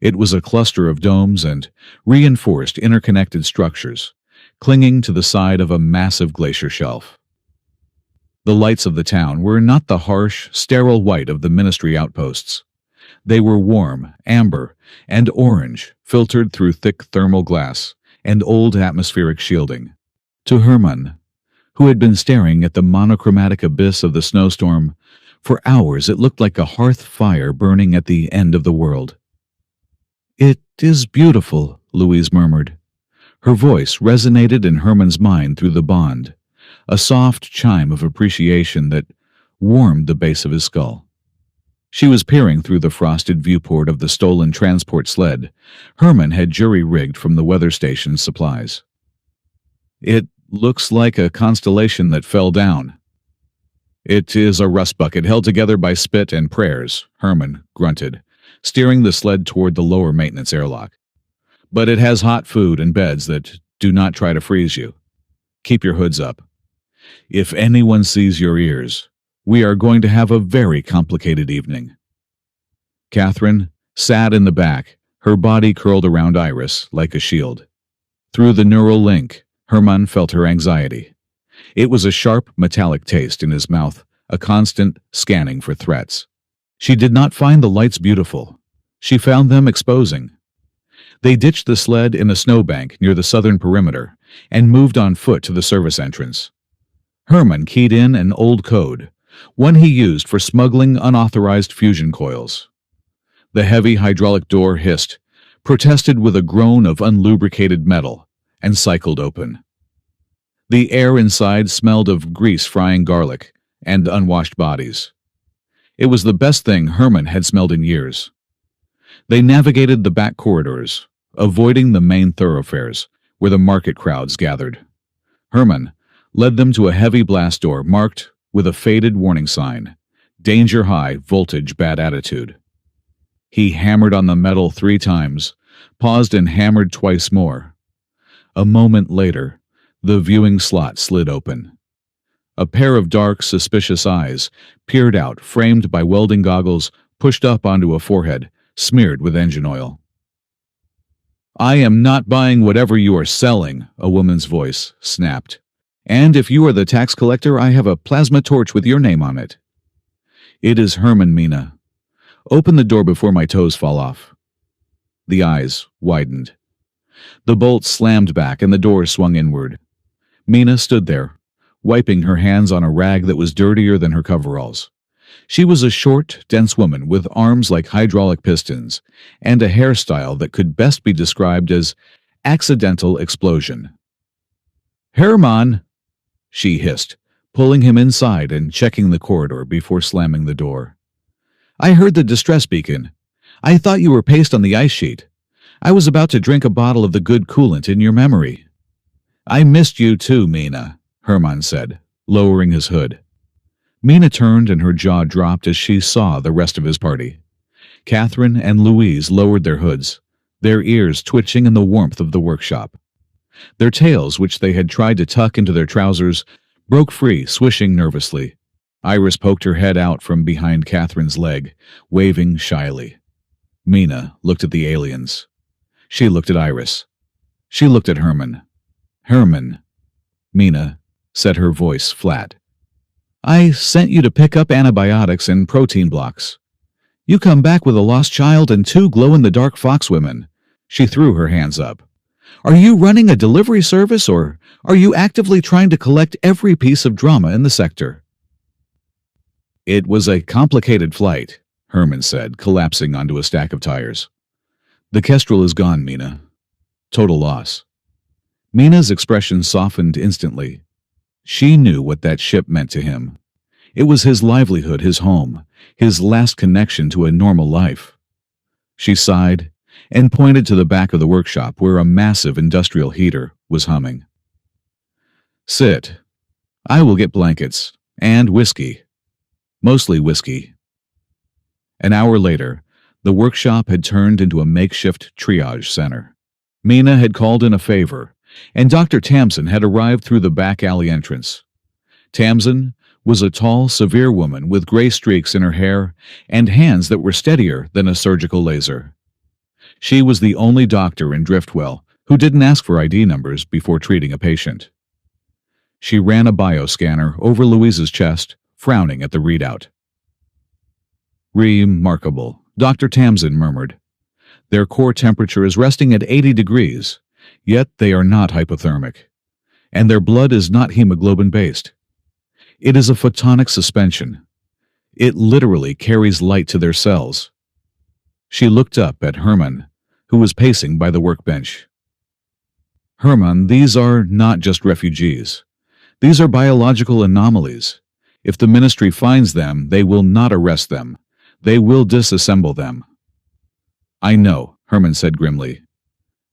It was a cluster of domes and reinforced interconnected structures, clinging to the side of a massive glacier shelf. The lights of the town were not the harsh, sterile white of the ministry outposts. They were warm, amber, and orange, filtered through thick thermal glass and old atmospheric shielding. To Herman, who had been staring at the monochromatic abyss of the snowstorm, for hours it looked like a hearth fire burning at the end of the world. "It is beautiful," Louise murmured. Her voice resonated in Herman's mind through the bond, a soft chime of appreciation that warmed the base of his skull. She was peering through the frosted viewport of the stolen transport sled Herman had jury-rigged from the weather station's supplies. "It looks like a constellation that fell down." "It is a rust bucket held together by spit and prayers," Herman grunted, steering the sled toward the lower maintenance airlock. "But it has hot food and beds that do not try to freeze you. Keep your hoods up. If anyone sees your ears, we are going to have a very complicated evening." Catherine sat in the back, her body curled around Iris like a shield. Through the neural link, Herman felt her anxiety. It was a sharp, metallic taste in his mouth, a constant scanning for threats. She did not find the lights beautiful. She found them exposing. They ditched the sled in a snowbank near the southern perimeter and moved on foot to the service entrance. Herman keyed in an old code, one he used for smuggling unauthorized fusion coils. The heavy hydraulic door hissed, protested with a groan of unlubricated metal, and cycled open. The air inside smelled of grease-frying garlic and unwashed bodies. It was the best thing Herman had smelled in years. They navigated the back corridors, avoiding the main thoroughfares where the market crowds gathered. Herman led them to a heavy blast door marked with a faded warning sign, "Danger high, voltage bad attitude." He hammered on the metal 3 times, paused and hammered twice more. A moment later, the viewing slot slid open. A pair of dark, suspicious eyes peered out, framed by welding goggles pushed up onto a forehead smeared with engine oil. "I am not buying whatever you are selling," a woman's voice snapped. "And if you are the tax collector, I have a plasma torch with your name on it." "It is Herman, Mina. Open the door before my toes fall off." The eyes widened. The bolt slammed back and the door swung inward. Mina stood there, wiping her hands on a rag that was dirtier than her coveralls. She was a short, dense woman with arms like hydraulic pistons and a hairstyle that could best be described as accidental explosion. "Herman!" she hissed, pulling him inside and checking the corridor before slamming the door. "I heard the distress beacon. I thought you were pasted on the ice sheet. I was about to drink a bottle of the good coolant in your memory." "I missed you too, Mina," Herman said, lowering his hood. Mina turned and her jaw dropped as she saw the rest of his party. Catherine and Louise lowered their hoods, their ears twitching in the warmth of the workshop. Their tails, which they had tried to tuck into their trousers, broke free, swishing nervously. Iris poked her head out from behind Catherine's leg, waving shyly. Mina looked at the aliens. She looked at Iris. She looked at Herman. "Herman," Mina said, her voice flat. I sent you to pick up antibiotics and protein blocks. You come back with a lost child and two glow-in-the-dark foxwomen." She threw her hands up. "Are you running a delivery service, or are you actively trying to collect every piece of drama in the sector?" "It was a complicated flight," Herman said, collapsing onto a stack of tires. "The Kestrel is gone, Mina. Total loss." Mina's expression softened instantly. She knew what that ship meant to him. It was his livelihood, his home, his last connection to a normal life. She sighed and pointed to the back of the workshop where a massive industrial heater was humming. "Sit. I will get blankets and whiskey. Mostly whiskey." An hour later, the workshop had turned into a makeshift triage center. Mina had called in a favor, and Dr. Tamsin had arrived through the back alley entrance. Tamsin was a tall, severe woman with gray streaks in her hair and hands that were steadier than a surgical laser. She was the only doctor in Driftwell who didn't ask for ID numbers before treating a patient. She ran a bioscanner over Louise's chest, frowning at the readout. "Remarkable," Dr. Tamsin murmured. "Their core temperature is resting at 80 degrees, yet they are not hypothermic. And their blood is not hemoglobin-based. It is a photonic suspension. It literally carries light to their cells." She looked up at Herman, who was pacing by the workbench. "Herman, these are not just refugees. These are biological anomalies. If the ministry finds them, they will not arrest them. They will disassemble them." "I know," Herman said grimly.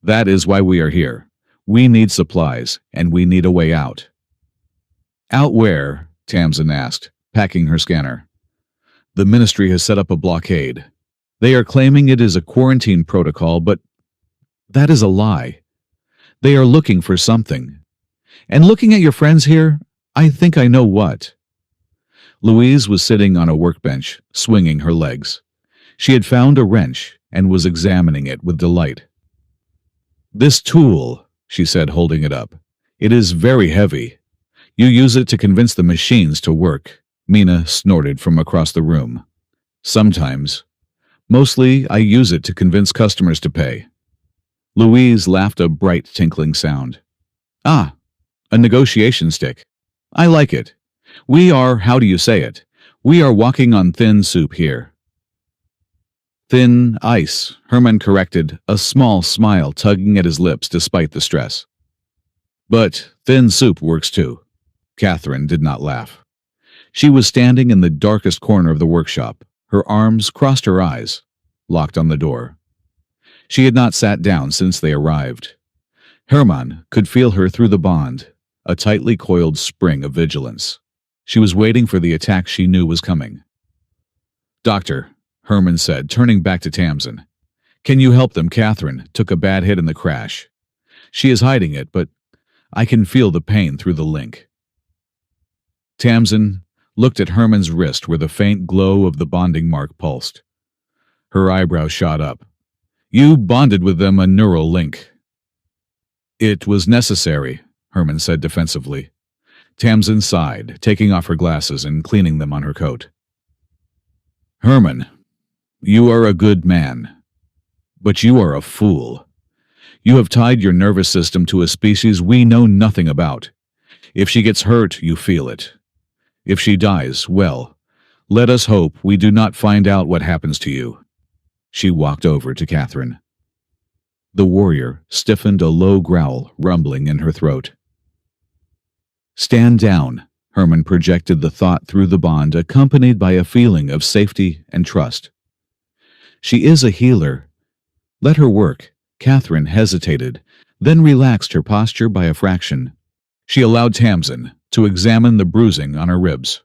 "That is why we are here. We need supplies, and we need a way out." "Out where?" Tamsin asked, packing her scanner. "The ministry has set up a blockade. They are claiming it is a quarantine protocol, but that is a lie. They are looking for something. And looking at your friends here, I think I know what." Louise was sitting on a workbench, swinging her legs. She had found a wrench and was examining it with delight. "This tool," she said, holding it up. "It is very heavy. You use it to convince the machines to work." Mina snorted from across the room. "Sometimes. Mostly, I use it to convince customers to pay." Louise laughed a bright, tinkling sound. "Ah, a negotiation stick. I like it. How do you say it? We are walking on thin soup here." "Thin ice," Herman corrected, a small smile tugging at his lips despite the stress. "But thin soup works too." Catherine did not laugh. She was standing in the darkest corner of the workshop, her arms crossed her eyes, locked on the door. She had not sat down since they arrived. Herman could feel her through the bond, a tightly coiled spring of vigilance. She was waiting for the attack she knew was coming. "Doctor," Herman said, turning back to Tamsin. "Can you help them? Catherine took a bad hit in the crash. She is hiding it, but I can feel the pain through the link." Tamsin looked at Herman's wrist where the faint glow of the bonding mark pulsed. Her eyebrows shot up. "You bonded with them a neural link." "It was necessary," Herman said defensively. Tamsin sighed, taking off her glasses and cleaning them on her coat. "Herman, you are a good man, but you are a fool. You have tied your nervous system to a species we know nothing about. If she gets hurt, you feel it. If she dies, well, let us hope we do not find out what happens to you." She walked over to Catherine. The warrior stiffened, a low growl rumbling in her throat. "Stand down," Herman projected the thought through the bond, accompanied by a feeling of safety and trust. "She is a healer. Let her work." Catherine hesitated, then relaxed her posture by a fraction. She allowed Tamsin to examine the bruising on her ribs.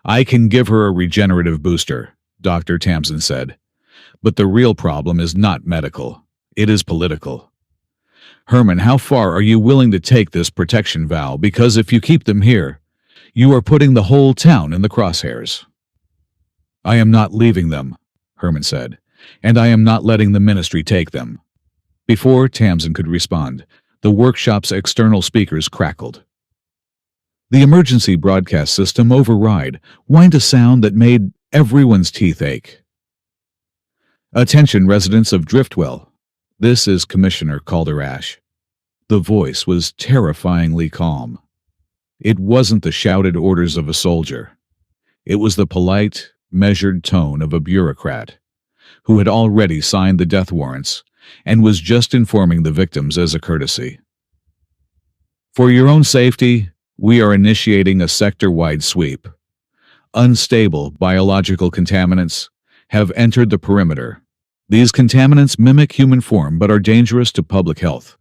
"I can give her a regenerative booster," Dr. Tamsin said. "But the real problem is not medical. It is political. Herman, how far are you willing to take this protection vow? Because if you keep them here, you are putting the whole town in the crosshairs." "I am not leaving them," Herman said, "and I am not letting the ministry take them." Before Tamsin could respond, the workshop's external speakers crackled. The emergency broadcast system override whined a sound that made everyone's teeth ache. Attention residents of Driftwell. This is Commissioner Calder Ash. The voice was terrifyingly calm. It wasn't the shouted orders of a soldier. It was the polite, measured tone of a bureaucrat who had already signed the death warrants and was just informing the victims as a courtesy. For your own safety, we are initiating a sector-wide sweep. Unstable biological contaminants have entered the perimeter. These contaminants mimic human form but are dangerous to public health.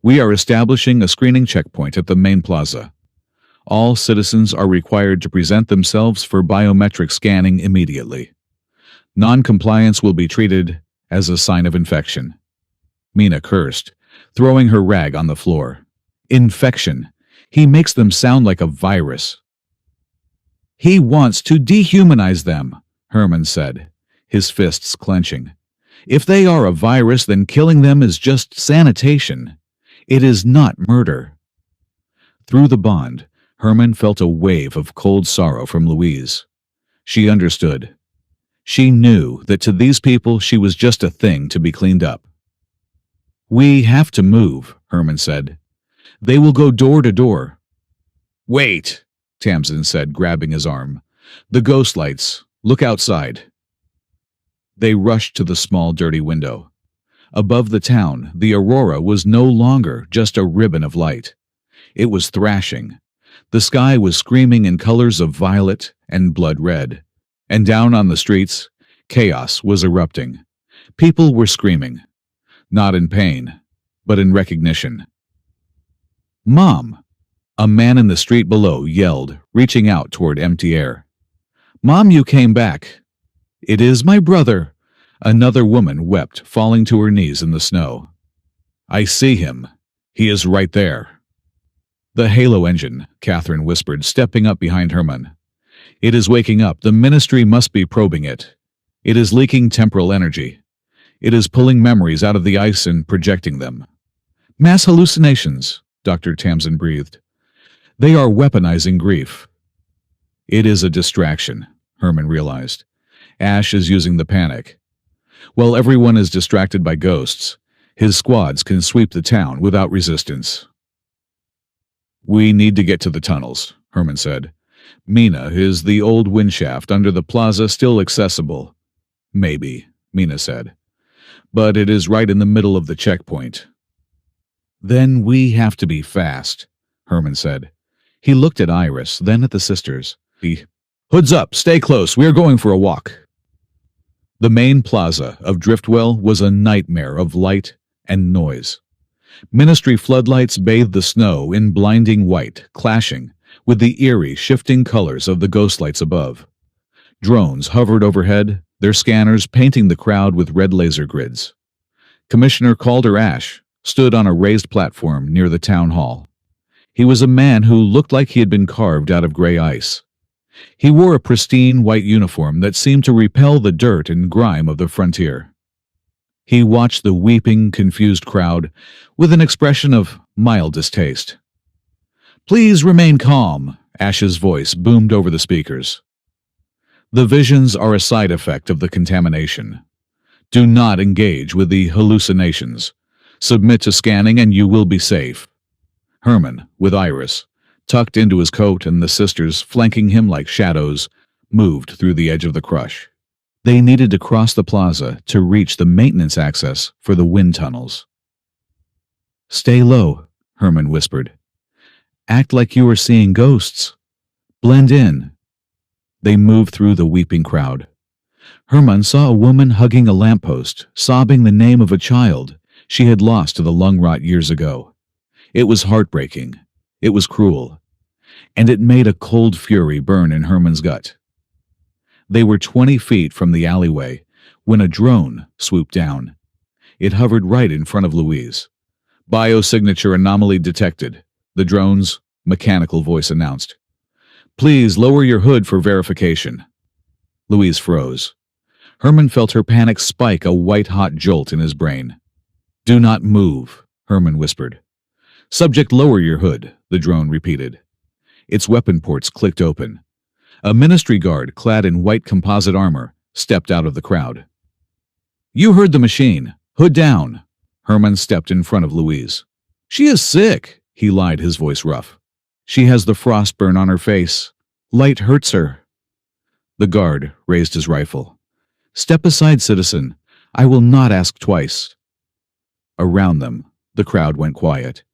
We are establishing a screening checkpoint at the main plaza. All citizens are required to present themselves for biometric scanning immediately. Non-compliance will be treated as a sign of infection. Mina cursed, throwing her rag on the floor. Infection. He makes them sound like a virus. He wants to dehumanize them, Herman said, his fists clenching. If they are a virus, then killing them is just sanitation. It is not murder. Through the bond, Herman felt a wave of cold sorrow from Louise. She understood. She knew that to these people she was just a thing to be cleaned up. We have to move, Herman said. They will go door to door. Wait, Tamsin said, grabbing his arm. The ghost lights. Look outside. They rushed to the small, dirty window. Above the town, the aurora was no longer just a ribbon of light. It was thrashing. The sky was screaming in colors of violet and blood red. And down on the streets, chaos was erupting. People were screaming, not in pain, but in recognition. Mom! A man in the street below yelled, reaching out toward empty air. Mom, you came back. It is my brother. Another woman wept, falling to her knees in the snow. I see him. He is right there. The halo engine, Catherine whispered, stepping up behind Herman. It is waking up. The ministry must be probing it. It is leaking temporal energy. It is pulling memories out of the ice and projecting them. Mass hallucinations, Dr. Tamsin breathed. They are weaponizing grief. It is a distraction, Herman realized. Ash is using the panic. While everyone is distracted by ghosts, his squads can sweep the town without resistance. We need to get to the tunnels, Herman said. Mina, is the old windshaft under the plaza still accessible? Maybe, Mina said. But it is right in the middle of the checkpoint. Then we have to be fast, Herman said. He looked at Iris, then at the sisters. Hoods up, stay close, we are going for a walk. The main plaza of Driftwell was a nightmare of light and noise. Ministry floodlights bathed the snow in blinding white, clashing with the eerie, shifting colors of the ghost lights above. Drones hovered overhead, their scanners painting the crowd with red laser grids. Commissioner Calder Ash stood on a raised platform near the town hall. He was a man who looked like he had been carved out of gray ice. He wore a pristine white uniform that seemed to repel the dirt and grime of the frontier. He watched the weeping, confused crowd with an expression of mild distaste. Please remain calm, Ash's voice boomed over the speakers. The visions are a side effect of the contamination. Do not engage with the hallucinations. Submit to scanning and you will be safe. Herman, with Iris, tucked into his coat and the sisters flanking him like shadows, moved through the edge of the crush. They needed to cross the plaza to reach the maintenance access for the wind tunnels. Stay low, Herman whispered. Act like you are seeing ghosts. Blend in. They moved through the weeping crowd. Herman saw a woman hugging a lamppost, sobbing the name of a child she had lost to the lung rot years ago. It was heartbreaking. It was cruel. And it made a cold fury burn in Herman's gut. They were 20 feet from the alleyway when a drone swooped down. It hovered right in front of Louise. Biosignature anomaly detected, the drone's mechanical voice announced. Please lower your hood for verification. Louise froze. Herman felt her panic spike a white-hot jolt in his brain. Do not move, Herman whispered. Subject, lower your hood, the drone repeated. Its weapon ports clicked open. A ministry guard, clad in white composite armor, stepped out of the crowd. "You heard the machine. Hood down." Herman stepped in front of Louise. "She is sick," he lied, his voice rough. "She has the frostburn on her face. Light hurts her." The guard raised his rifle. "Step aside, citizen. I will not ask twice." Around them, the crowd went quiet.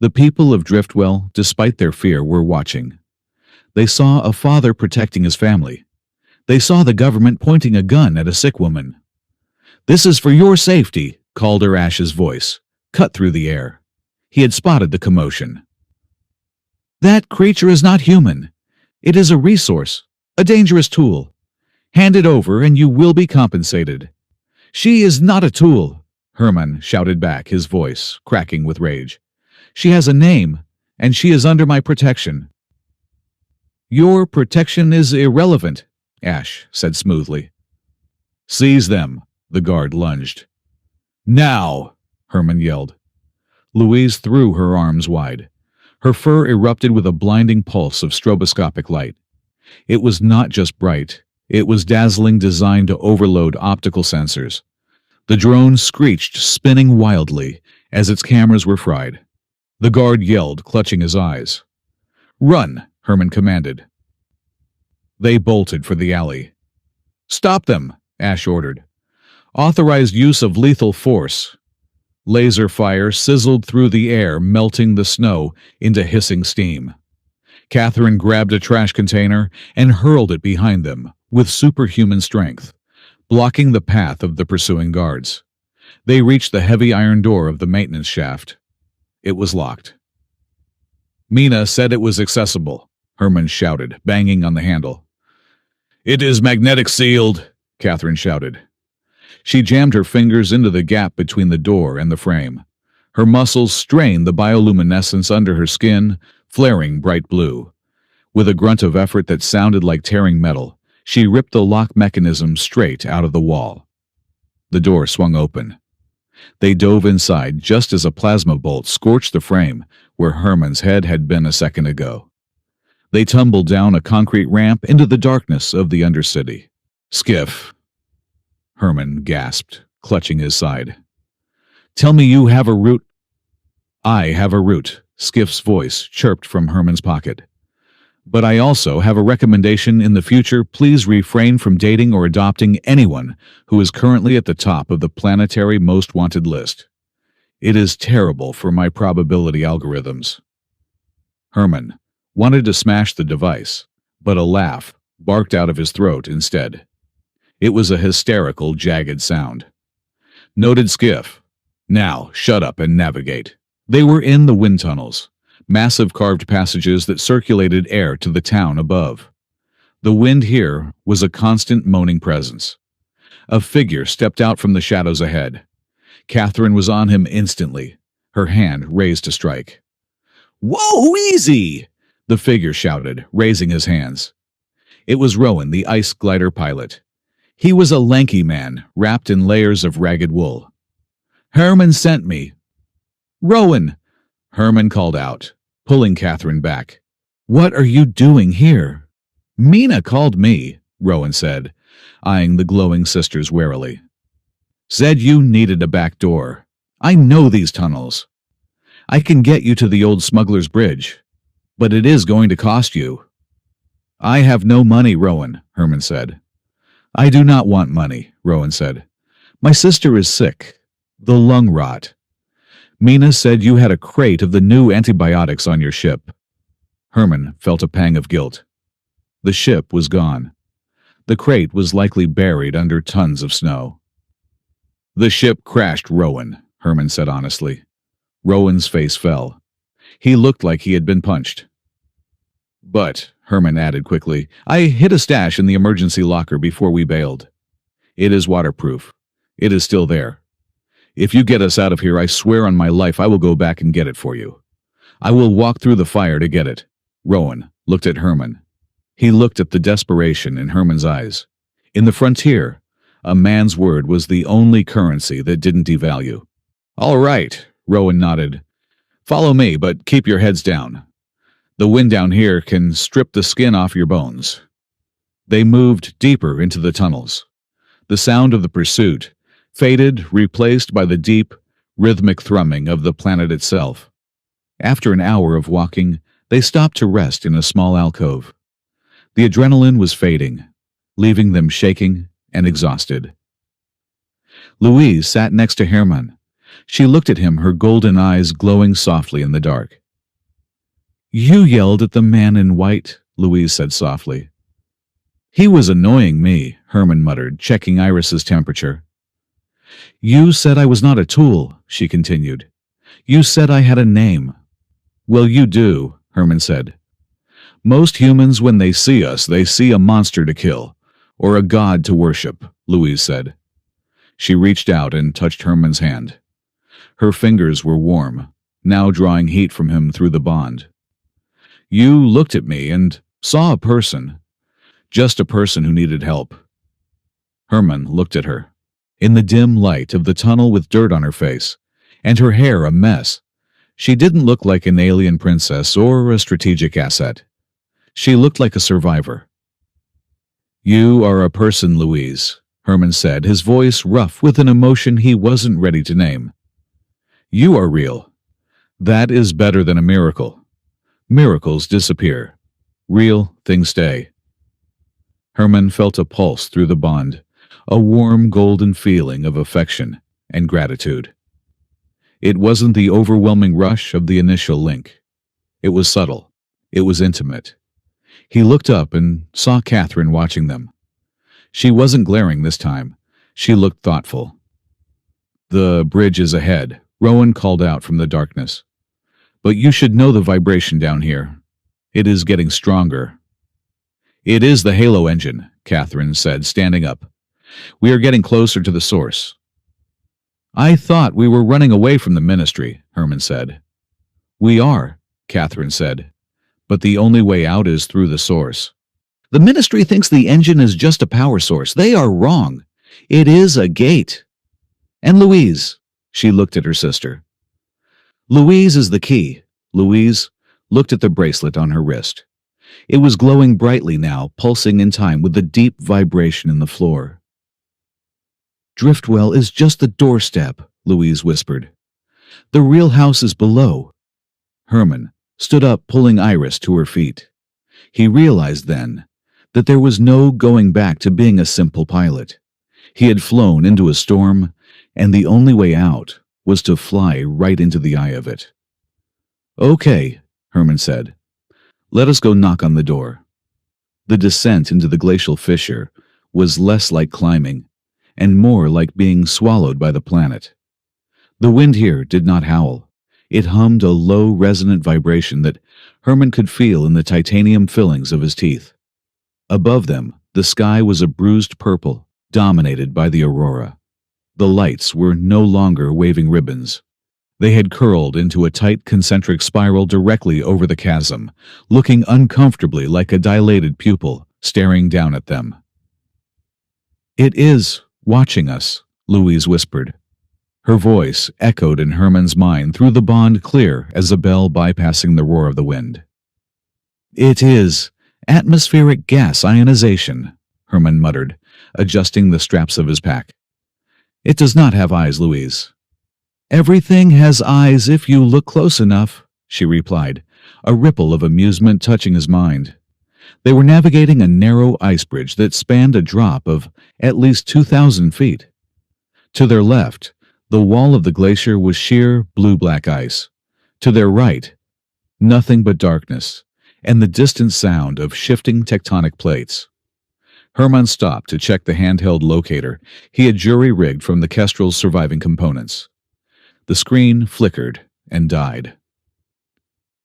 The people of Driftwell, despite their fear, were watching. They saw a father protecting his family. They saw the government pointing a gun at a sick woman. "This is for your safety," Calder Ash's voice cut through the air. He had spotted the commotion. "That creature is not human. It is a resource, a dangerous tool. Hand it over and you will be compensated." "She is not a tool," Herman shouted back, his voice cracking with rage. "She has a name, and she is under my protection." "Your protection is irrelevant," Ash said smoothly. "Seize them," the guard lunged. "Now!" Herman yelled. Louise threw her arms wide. Her fur erupted with a blinding pulse of stroboscopic light. It was not just bright, it was dazzling, designed to overload optical sensors. The drone screeched, spinning wildly as its cameras were fried. The guard yelled, clutching his eyes. "Run!" Herman commanded. They bolted for the alley. "Stop them!" Ash ordered. "Authorized use of lethal force." Laser fire sizzled through the air, melting the snow into hissing steam. Catherine grabbed a trash container and hurled it behind them with superhuman strength, blocking the path of the pursuing guards. They reached the heavy iron door of the maintenance shaft. It was locked. "Mina said it was accessible," Herman shouted, banging on the handle. "It is magnetic sealed," Catherine shouted. She jammed her fingers into the gap between the door and the frame. Her muscles strained the bioluminescence under her skin, flaring bright blue. With a grunt of effort that sounded like tearing metal, she ripped the lock mechanism straight out of the wall. The door swung open. They dove inside just as a plasma bolt scorched the frame where Herman's head had been a second ago. They tumbled down a concrete ramp into the darkness of the Undercity. "Skiff," Herman gasped, clutching his side. "Tell me you have a route." "I have a route," Skiff's voice chirped from Herman's pocket. "But I also have a recommendation. In the future, please refrain from dating or adopting anyone who is currently at the top of the planetary most wanted list. It is terrible for my probability algorithms." Herman wanted to smash the device, but a laugh barked out of his throat instead. It was a hysterical, jagged sound. "Noted, Skiff. Now, shut up and navigate." They were in the wind tunnels, massive carved passages that circulated air to the town above. The wind here was a constant moaning presence. A figure stepped out from the shadows ahead. Catherine was on him instantly, her hand raised to strike. "Whoa, easy!" the figure shouted, raising his hands. It was Rowan, the ice glider pilot. He was a lanky man, wrapped in layers of ragged wool. "Herman sent me." "Rowan!" Herman called out, pulling Catherine back. "What are you doing here?" "Mina called me," Rowan said, eyeing the glowing sisters warily. "Said you needed a back door. I know these tunnels. I can get you to the old smuggler's bridge, but it is going to cost you." "I have no money, Rowan," Herman said. "I do not want money," Rowan said. "My sister is sick. The lung rot. Mina said you had a crate of the new antibiotics on your ship." Herman felt a pang of guilt. The ship was gone. The crate was likely buried under tons of snow. "The ship crashed, Rowan," Herman said honestly. Rowan's face fell. He looked like he had been punched. "But," Herman added quickly, "I hid a stash in the emergency locker before we bailed. It is waterproof. It is still there. If you get us out of here, I swear on my life I will go back and get it for you. I will walk through the fire to get it." Rowan looked at Herman. He looked at the desperation in Herman's eyes. In the frontier, a man's word was the only currency that didn't devalue. "All right," Rowan nodded. "Follow me, but keep your heads down." The wind down here can strip the skin off your bones. They moved deeper into the tunnels. The sound of the pursuit faded, replaced by the deep, rhythmic thrumming of the planet itself. After an hour of walking, they stopped to rest in a small alcove. The adrenaline was fading, leaving them shaking and exhausted. Louise sat next to Hermann. She looked at him, her golden eyes glowing softly in the dark. "You yelled at the man in white," Louise said softly. "He was annoying me," Hermann muttered, checking Iris's temperature. "You said I was not a tool," she continued. "You said I had a name." "Well, you do," Hermann said. "Most humans, when they see us, they see a monster to kill, or a god to worship," Louise said. She reached out and touched Hermann's hand. Her fingers were warm, now drawing heat from him through the bond. "You looked at me and saw a person. Just a person who needed help." Hermann looked at her. In the dim light of the tunnel with dirt on her face, and her hair a mess, she didn't look like an alien princess or a strategic asset. She looked like a survivor. "You are a person, Louise," Hermann said, his voice rough with an emotion he wasn't ready to name. "You are real. That is better than a miracle. Miracles disappear. Real things stay." Hermann felt a pulse through the bond, a warm golden feeling of affection and gratitude. It wasn't the overwhelming rush of the initial link. It was subtle. It was intimate. He looked up and saw Catherine watching them. She wasn't glaring this time. She looked thoughtful. "The bridge is ahead," Rowan called out from the darkness. "But you should know the vibration down here. It is getting stronger." "It is the halo engine," Catherine said, standing up. "We are getting closer to the source." "I thought we were running away from the ministry," Hermann said. "We are," Catherine said. "But the only way out is through the source." "The ministry thinks the engine is just a power source. They are wrong. It is a gate." "And Louise," she looked at her sister. "Louise is the key." Louise looked at the bracelet on her wrist. It was glowing brightly now, pulsing in time with the deep vibration in the floor. "Driftwell is just the doorstep," Louise whispered. "The real house is below." Hermann stood up, pulling Iris to her feet. He realized then that there was no going back to being a simple pilot. He had flown into a storm, and the only way out was to fly right into the eye of it. "Okay," Hermann said. "Let us go knock on the door." The descent into the glacial fissure was less like climbing, and more like being swallowed by the planet. The wind here did not howl. It hummed a low, resonant vibration that Hermann could feel in the titanium fillings of his teeth. Above them, the sky was a bruised purple, dominated by the aurora. The lights were no longer waving ribbons. They had curled into a tight concentric spiral directly over the chasm, looking uncomfortably like a dilated pupil staring down at them. "It is watching us," Louise whispered. Her voice echoed in Hermann's mind through the bond, clear as a bell bypassing the roar of the wind. "It is atmospheric gas ionization," Hermann muttered, adjusting the straps of his pack. "It does not have eyes, Louise." "Everything has eyes if you look close enough," she replied, a ripple of amusement touching his mind. They were navigating a narrow ice bridge that spanned a drop of at least 2,000 feet. To their left, the wall of the glacier was sheer blue-black ice. To their right, nothing but darkness, and the distant sound of shifting tectonic plates. Hermann stopped to check the handheld locator he had jury-rigged from the Kestrel's surviving components. The screen flickered and died.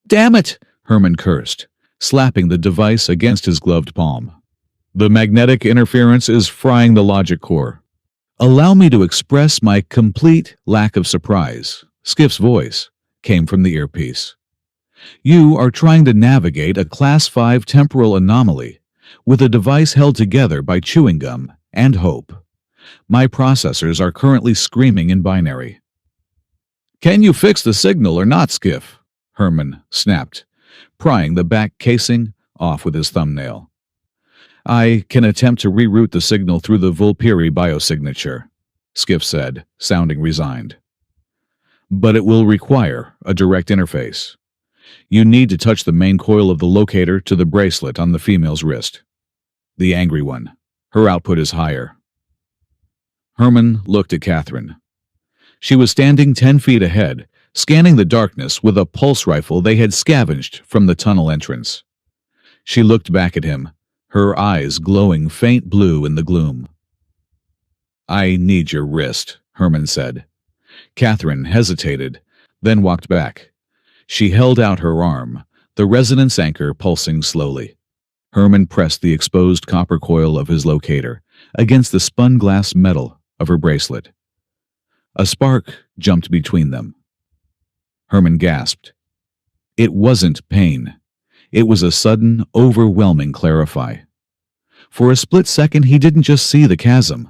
"Damn it!" Hermann cursed, slapping the device against his gloved palm. "The magnetic interference is frying the logic core." "Allow me to express my complete lack of surprise," Skiff's voice came from the earpiece. "You are trying to navigate a Class 5 temporal anomaly with a device held together by chewing gum and hope. My processors are currently screaming in binary." "Can you fix the signal or not, Skiff?" Hermann snapped, prying the back casing off with his thumbnail. I can attempt to reroute the signal through the Vulpiri biosignature, Skiff said, sounding resigned. But it will require a direct interface. You need to touch the main coil of the locator to the bracelet on the female's wrist. The angry one. Her output is higher. Herman looked at Catherine. She was standing 10 feet ahead, scanning the darkness with a pulse rifle they had scavenged from the tunnel entrance. She looked back at him, her eyes glowing faint blue in the gloom. I need your wrist, Herman said. Catherine hesitated, then walked back. She held out her arm, the resonance anchor pulsing slowly. Herman pressed the exposed copper coil of his locator against the spun glass metal of her bracelet. A spark jumped between them. Herman gasped. It wasn't pain. It was a sudden, overwhelming clarify. For a split second, he didn't just see the chasm.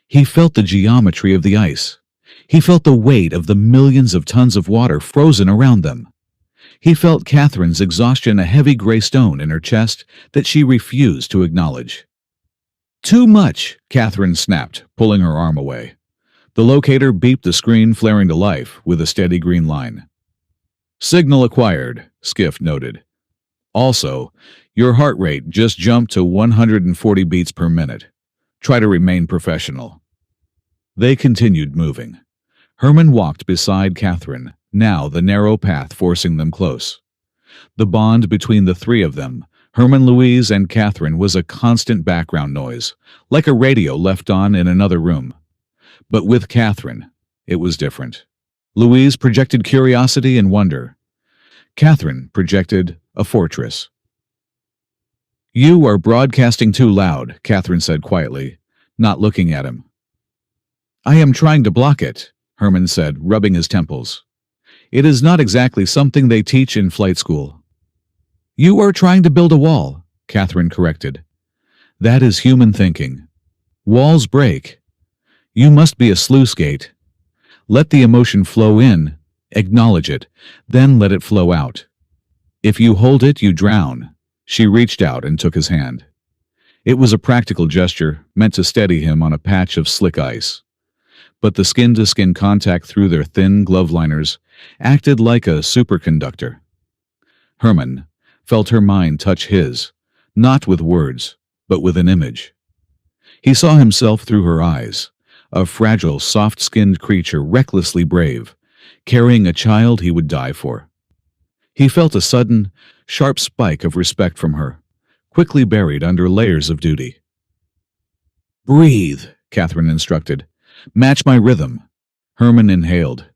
He felt the geometry of the ice. He felt the weight of the millions of tons of water frozen around them. He felt Catherine's exhaustion, a heavy gray stone in her chest that she refused to acknowledge. Too much, Catherine snapped, pulling her arm away. The locator beeped, the screen flaring to life with a steady green line. Signal acquired, Skiff noted. Also, your heart rate just jumped to 140 beats per minute. Try to remain professional. They continued moving. Herman walked beside Catherine, now the narrow path forcing them close. The bond between the three of them, Herman, Louise, and Catherine, was a constant background noise, like a radio left on in another room. But with Catherine, it was different. Louise projected curiosity and wonder. Catherine projected a fortress. You are broadcasting too loud, Catherine said quietly, not looking at him. I am trying to block it, Herman said, rubbing his temples. It is not exactly something they teach in flight school. You are trying to build a wall, Catherine corrected. That is human thinking. Walls break. You must be a sluice gate. Let the emotion flow in, acknowledge it, then let it flow out. If you hold it, you drown. She reached out and took his hand. It was a practical gesture meant to steady him on a patch of slick ice. But the skin-to-skin contact through their thin glove liners acted like a superconductor. Herman felt her mind touch his, not with words, but with an image. He saw himself through her eyes, a fragile, soft-skinned creature recklessly brave, carrying a child he would die for. He felt a sudden, sharp spike of respect from her, quickly buried under layers of duty. Breathe, Catherine instructed. Match my rhythm. Herman inhaled.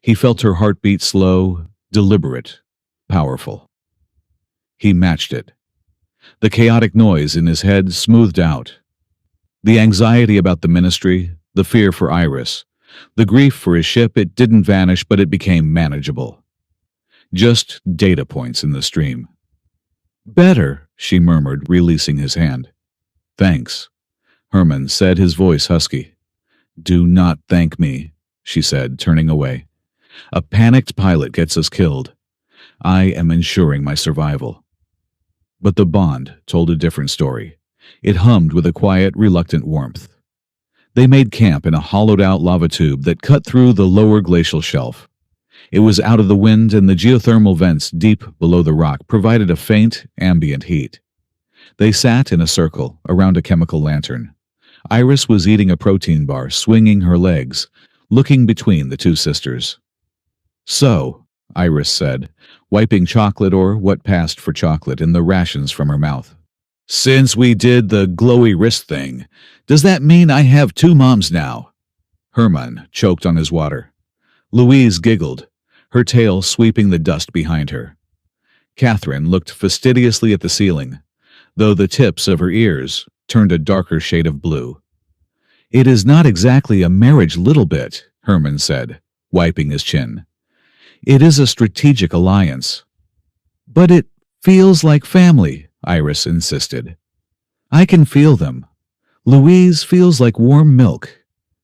He felt her heartbeat slow, deliberate, powerful. He matched it. The chaotic noise in his head smoothed out. The anxiety about the ministry, the fear for Iris, the grief for his ship, it didn't vanish, but it became manageable. Just data points in the stream. Better, she murmured, releasing his hand. Thanks, Herman said, his voice husky. Do not thank me, she said, turning away. A panicked pilot gets us killed. I am ensuring my survival. But the bond told a different story. It hummed with a quiet, reluctant warmth. They made camp in a hollowed-out lava tube that cut through the lower glacial shelf. It was out of the wind, and the geothermal vents deep below the rock provided a faint, ambient heat. They sat in a circle around a chemical lantern. Iris was eating a protein bar, swinging her legs, looking between the two sisters. So, Iris said, wiping chocolate or what passed for chocolate in the rations from her mouth. Since we did the glowy wrist thing, does that mean I have two moms now? Herman choked on his water. Louise giggled, her tail sweeping the dust behind her. Catherine looked fastidiously at the ceiling, though the tips of her ears turned a darker shade of blue. It is not exactly a marriage, little bit, Herman said, wiping his chin. It is a strategic alliance. But it feels like family, Iris insisted. I can feel them. Louise feels like warm milk.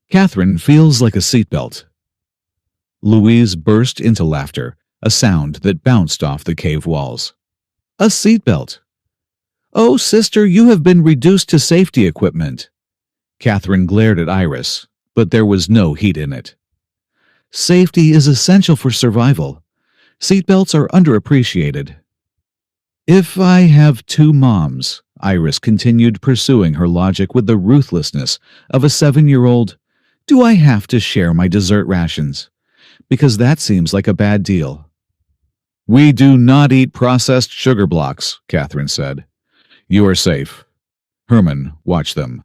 Catherine feels like a seatbelt. Louise burst into laughter, a sound that bounced off the cave walls. A seatbelt. Oh, sister, you have been reduced to safety equipment. Catherine glared at Iris, but there was no heat in it. Safety is essential for survival. Seatbelts are underappreciated. If I have two moms, Iris continued, pursuing her logic with the ruthlessness of a 7-year-old, do I have to share my dessert rations? Because that seems like a bad deal. We do not eat processed sugar blocks, Catherine said. You are safe. Herman watched them.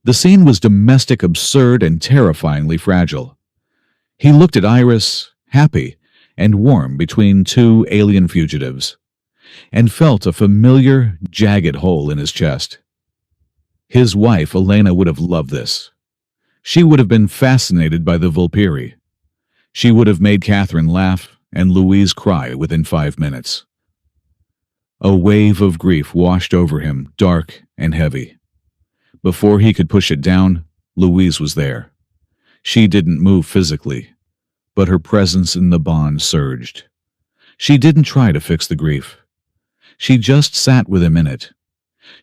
The scene was domestic, absurd, and terrifyingly fragile. He looked at Iris, happy and warm between two alien fugitives, and felt a familiar, jagged hole in his chest. His wife, Elena, would have loved this. She would have been fascinated by the Vulpiri. She would have made Catherine laugh and Louise cry within 5 minutes. A wave of grief washed over him, dark and heavy. Before he could push it down, Louise was there. She didn't move physically, but her presence in the bond surged. She didn't try to fix the grief. She just sat with him in it.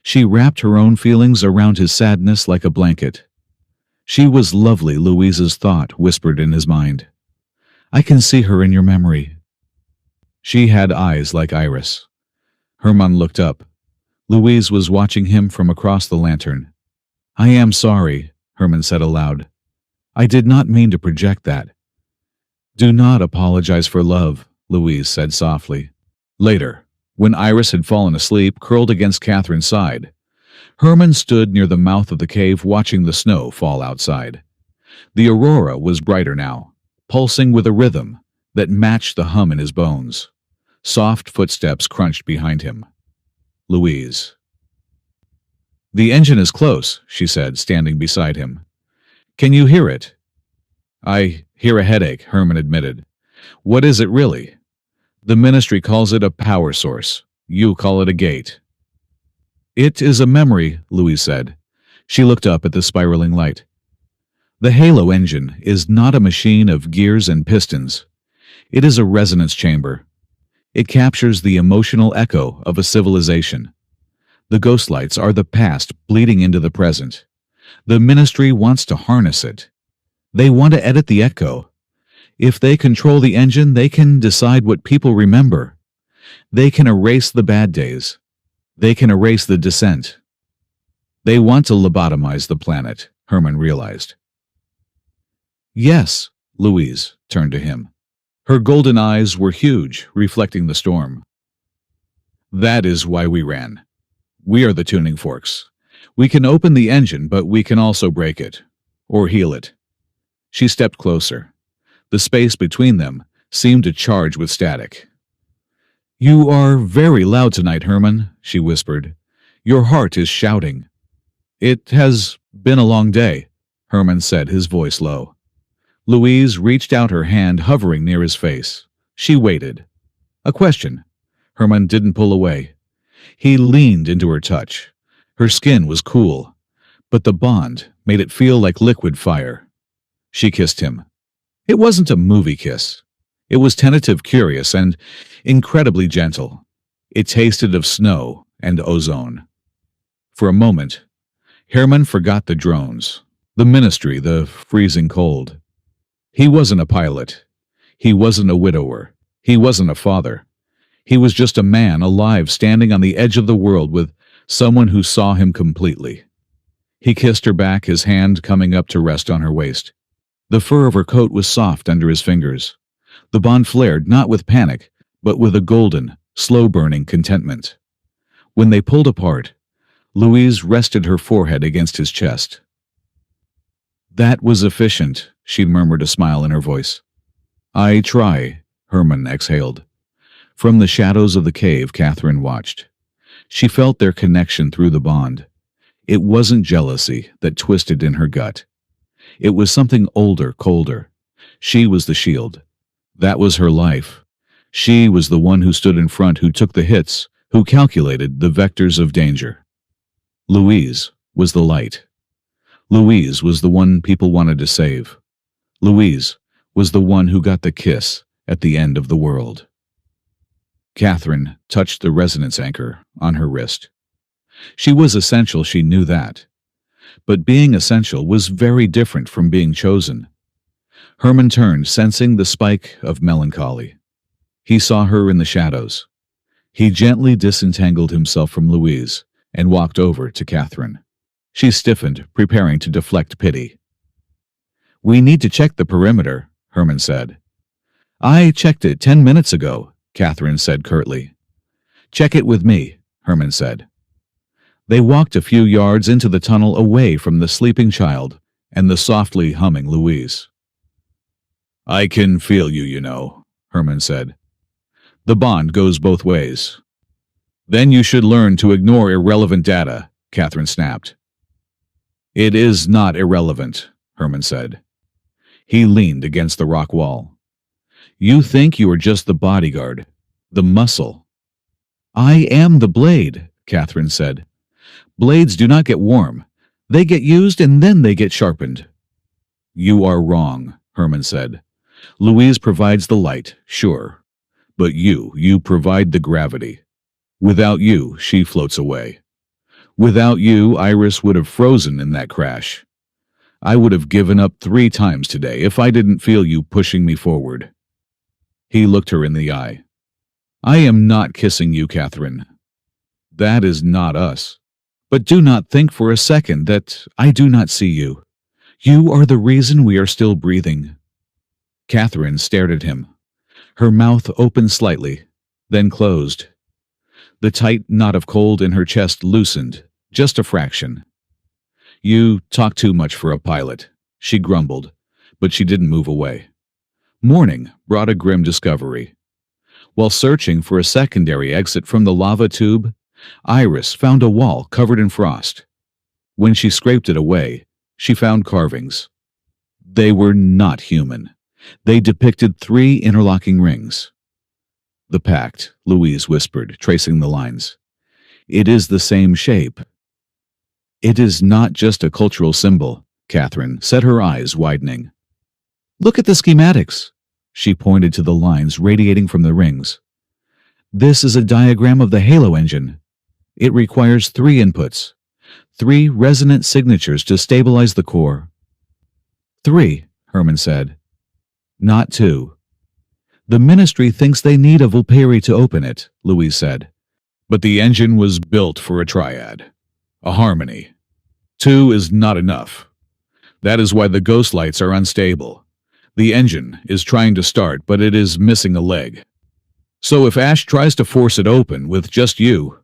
She wrapped her own feelings around his sadness like a blanket. She was lovely, Louise's thought whispered in his mind. I can see her in your memory. She had eyes like Iris. Herman looked up. Louise was watching him from across the lantern. I am sorry, Herman said aloud. I did not mean to project that. Do not apologize for love, Louise said softly. Later, when Iris had fallen asleep, curled against Catherine's side, Herman stood near the mouth of the cave watching the snow fall outside. The aurora was brighter now, pulsing with a rhythm that matched the hum in his bones. Soft footsteps crunched behind him. Louise. The engine is close, she said, standing beside him. Can you hear it? I hear a headache, Herman admitted. What is it really? The ministry calls it a power source. You call it a gate. It is a memory, Louise said. She looked up at the spiraling light. The Halo engine is not a machine of gears and pistons. It is a resonance chamber. It captures the emotional echo of a civilization. The ghost lights are the past bleeding into the present. The ministry wants to harness it. They want to edit the echo. If they control the engine, they can decide what people remember. They can erase the bad days. They can erase the dissent. They want to lobotomize the planet, Herman realized. Yes, Louise turned to him. Her golden eyes were huge, reflecting the storm. That is why we ran. We are the tuning forks. We can open the engine, but we can also break it, or heal it. She stepped closer. The space between them seemed to charge with static. You are very loud tonight, Herman, she whispered. Your heart is shouting. It has been a long day, Herman said, his voice low. Louise reached out her hand, hovering near his face. She waited. A question. Herman didn't pull away. He leaned into her touch. Her skin was cool, but the bond made it feel like liquid fire. She kissed him. It wasn't a movie kiss. It was tentative, curious, and incredibly gentle. It tasted of snow and ozone. For a moment, Herman forgot the drones, the ministry, the freezing cold. He wasn't a pilot. He wasn't a widower. He wasn't a father. He was just a man alive, standing on the edge of the world with someone who saw him completely. He kissed her back, his hand coming up to rest on her waist. The fur of her coat was soft under his fingers. The bond flared, not with panic, but with a golden, slow-burning contentment. When they pulled apart, Louise rested her forehead against his chest. That was efficient, she murmured, a smile in her voice. I try, Herman exhaled. From the shadows of the cave, Catherine watched. She felt their connection through the bond. It wasn't jealousy that twisted in her gut. It was something older, colder. She was the shield. That was her life. She was the one who stood in front, who took the hits, who calculated the vectors of danger. Louise was the light. Louise was the one people wanted to save. Louise was the one who got the kiss at the end of the world. Catherine touched the resonance anchor on her wrist. She was essential, she knew that. But being essential was very different from being chosen. Herman turned, sensing the spike of melancholy. He saw her in the shadows. He gently disentangled himself from Louise and walked over to Catherine. She stiffened, preparing to deflect pity. "We need to check the perimeter," Herman said. "I checked it 10 minutes ago," Catherine said curtly. "Check it with me," Herman said. They walked a few yards into the tunnel away from the sleeping child and the softly humming Louise. "I can feel you, you know," Herman said. "The bond goes both ways." "Then you should learn to ignore irrelevant data," Catherine snapped. "It is not irrelevant," Herman said. He leaned against the rock wall. "You think you are just the bodyguard, the muscle." "I am the blade," Catherine said. "Blades do not get warm. They get used and then they get sharpened." "You are wrong," Herman said. "Louise provides the light, sure. But you provide the gravity. Without you, she floats away. Without you, Iris would have frozen in that crash. I would have given up 3 times today if I didn't feel you pushing me forward." He looked her in the eye. "I am not kissing you, Catherine. That is not us. But do not think for a second that I do not see you. You are the reason we are still breathing." Catherine stared at him. Her mouth opened slightly, then closed. The tight knot of cold in her chest loosened, just a fraction. "You talk too much for a pilot," she grumbled, but she didn't move away. Morning brought a grim discovery. While searching for a secondary exit from the lava tube, Iris found a wall covered in frost. When she scraped it away, she found carvings. They were not human. They depicted 3 interlocking rings. "The pact," Louise whispered, tracing the lines. "It is the same shape." "It is not just a cultural symbol," Catherine said, her eyes widening. "Look at the schematics." She pointed to the lines radiating from the rings. "This is a diagram of the halo engine. It requires 3 inputs, 3 resonant signatures to stabilize the core." "3," Herman said. "Not 2. The Ministry thinks they need a Vulperi to open it," Louise said. "But the engine was built for a triad, a harmony. 2 is not enough. That is why the ghost lights are unstable. The engine is trying to start, but it is missing a leg. So if Ash tries to force it open with just you,"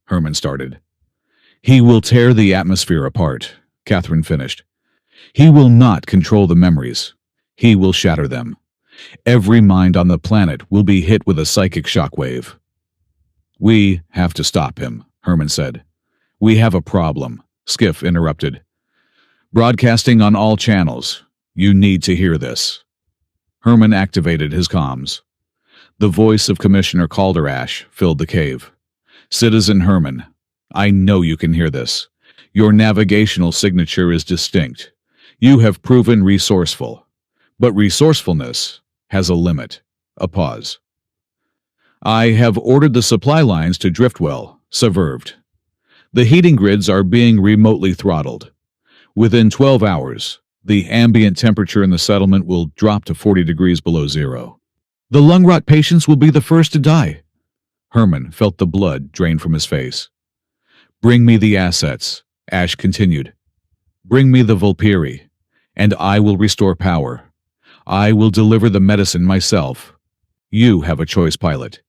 Herman started. "He will tear the atmosphere apart," Catherine finished. "He will not control the memories. He will shatter them. Every mind on the planet will be hit with a psychic shockwave." "We have to stop him," Herman said. "We have a problem," Skiff interrupted. "Broadcasting on all channels. You need to hear this." Herman activated his comms. The voice of Commissioner Calderash filled the cave. "Citizen Herman, I know you can hear this. Your navigational signature is distinct. You have proven resourceful. But resourcefulness has a limit, a pause. I have ordered the supply lines to Driftwell, subverved. The heating grids are being remotely throttled. Within 12 hours, the ambient temperature in the settlement will drop to 40 degrees below zero. The lung rot patients will be the first to die." Herman felt the blood drain from his face. "Bring me the assets," Ash continued. "Bring me the Vulperi, and I will restore power. I will deliver the medicine myself. You have a choice, pilot.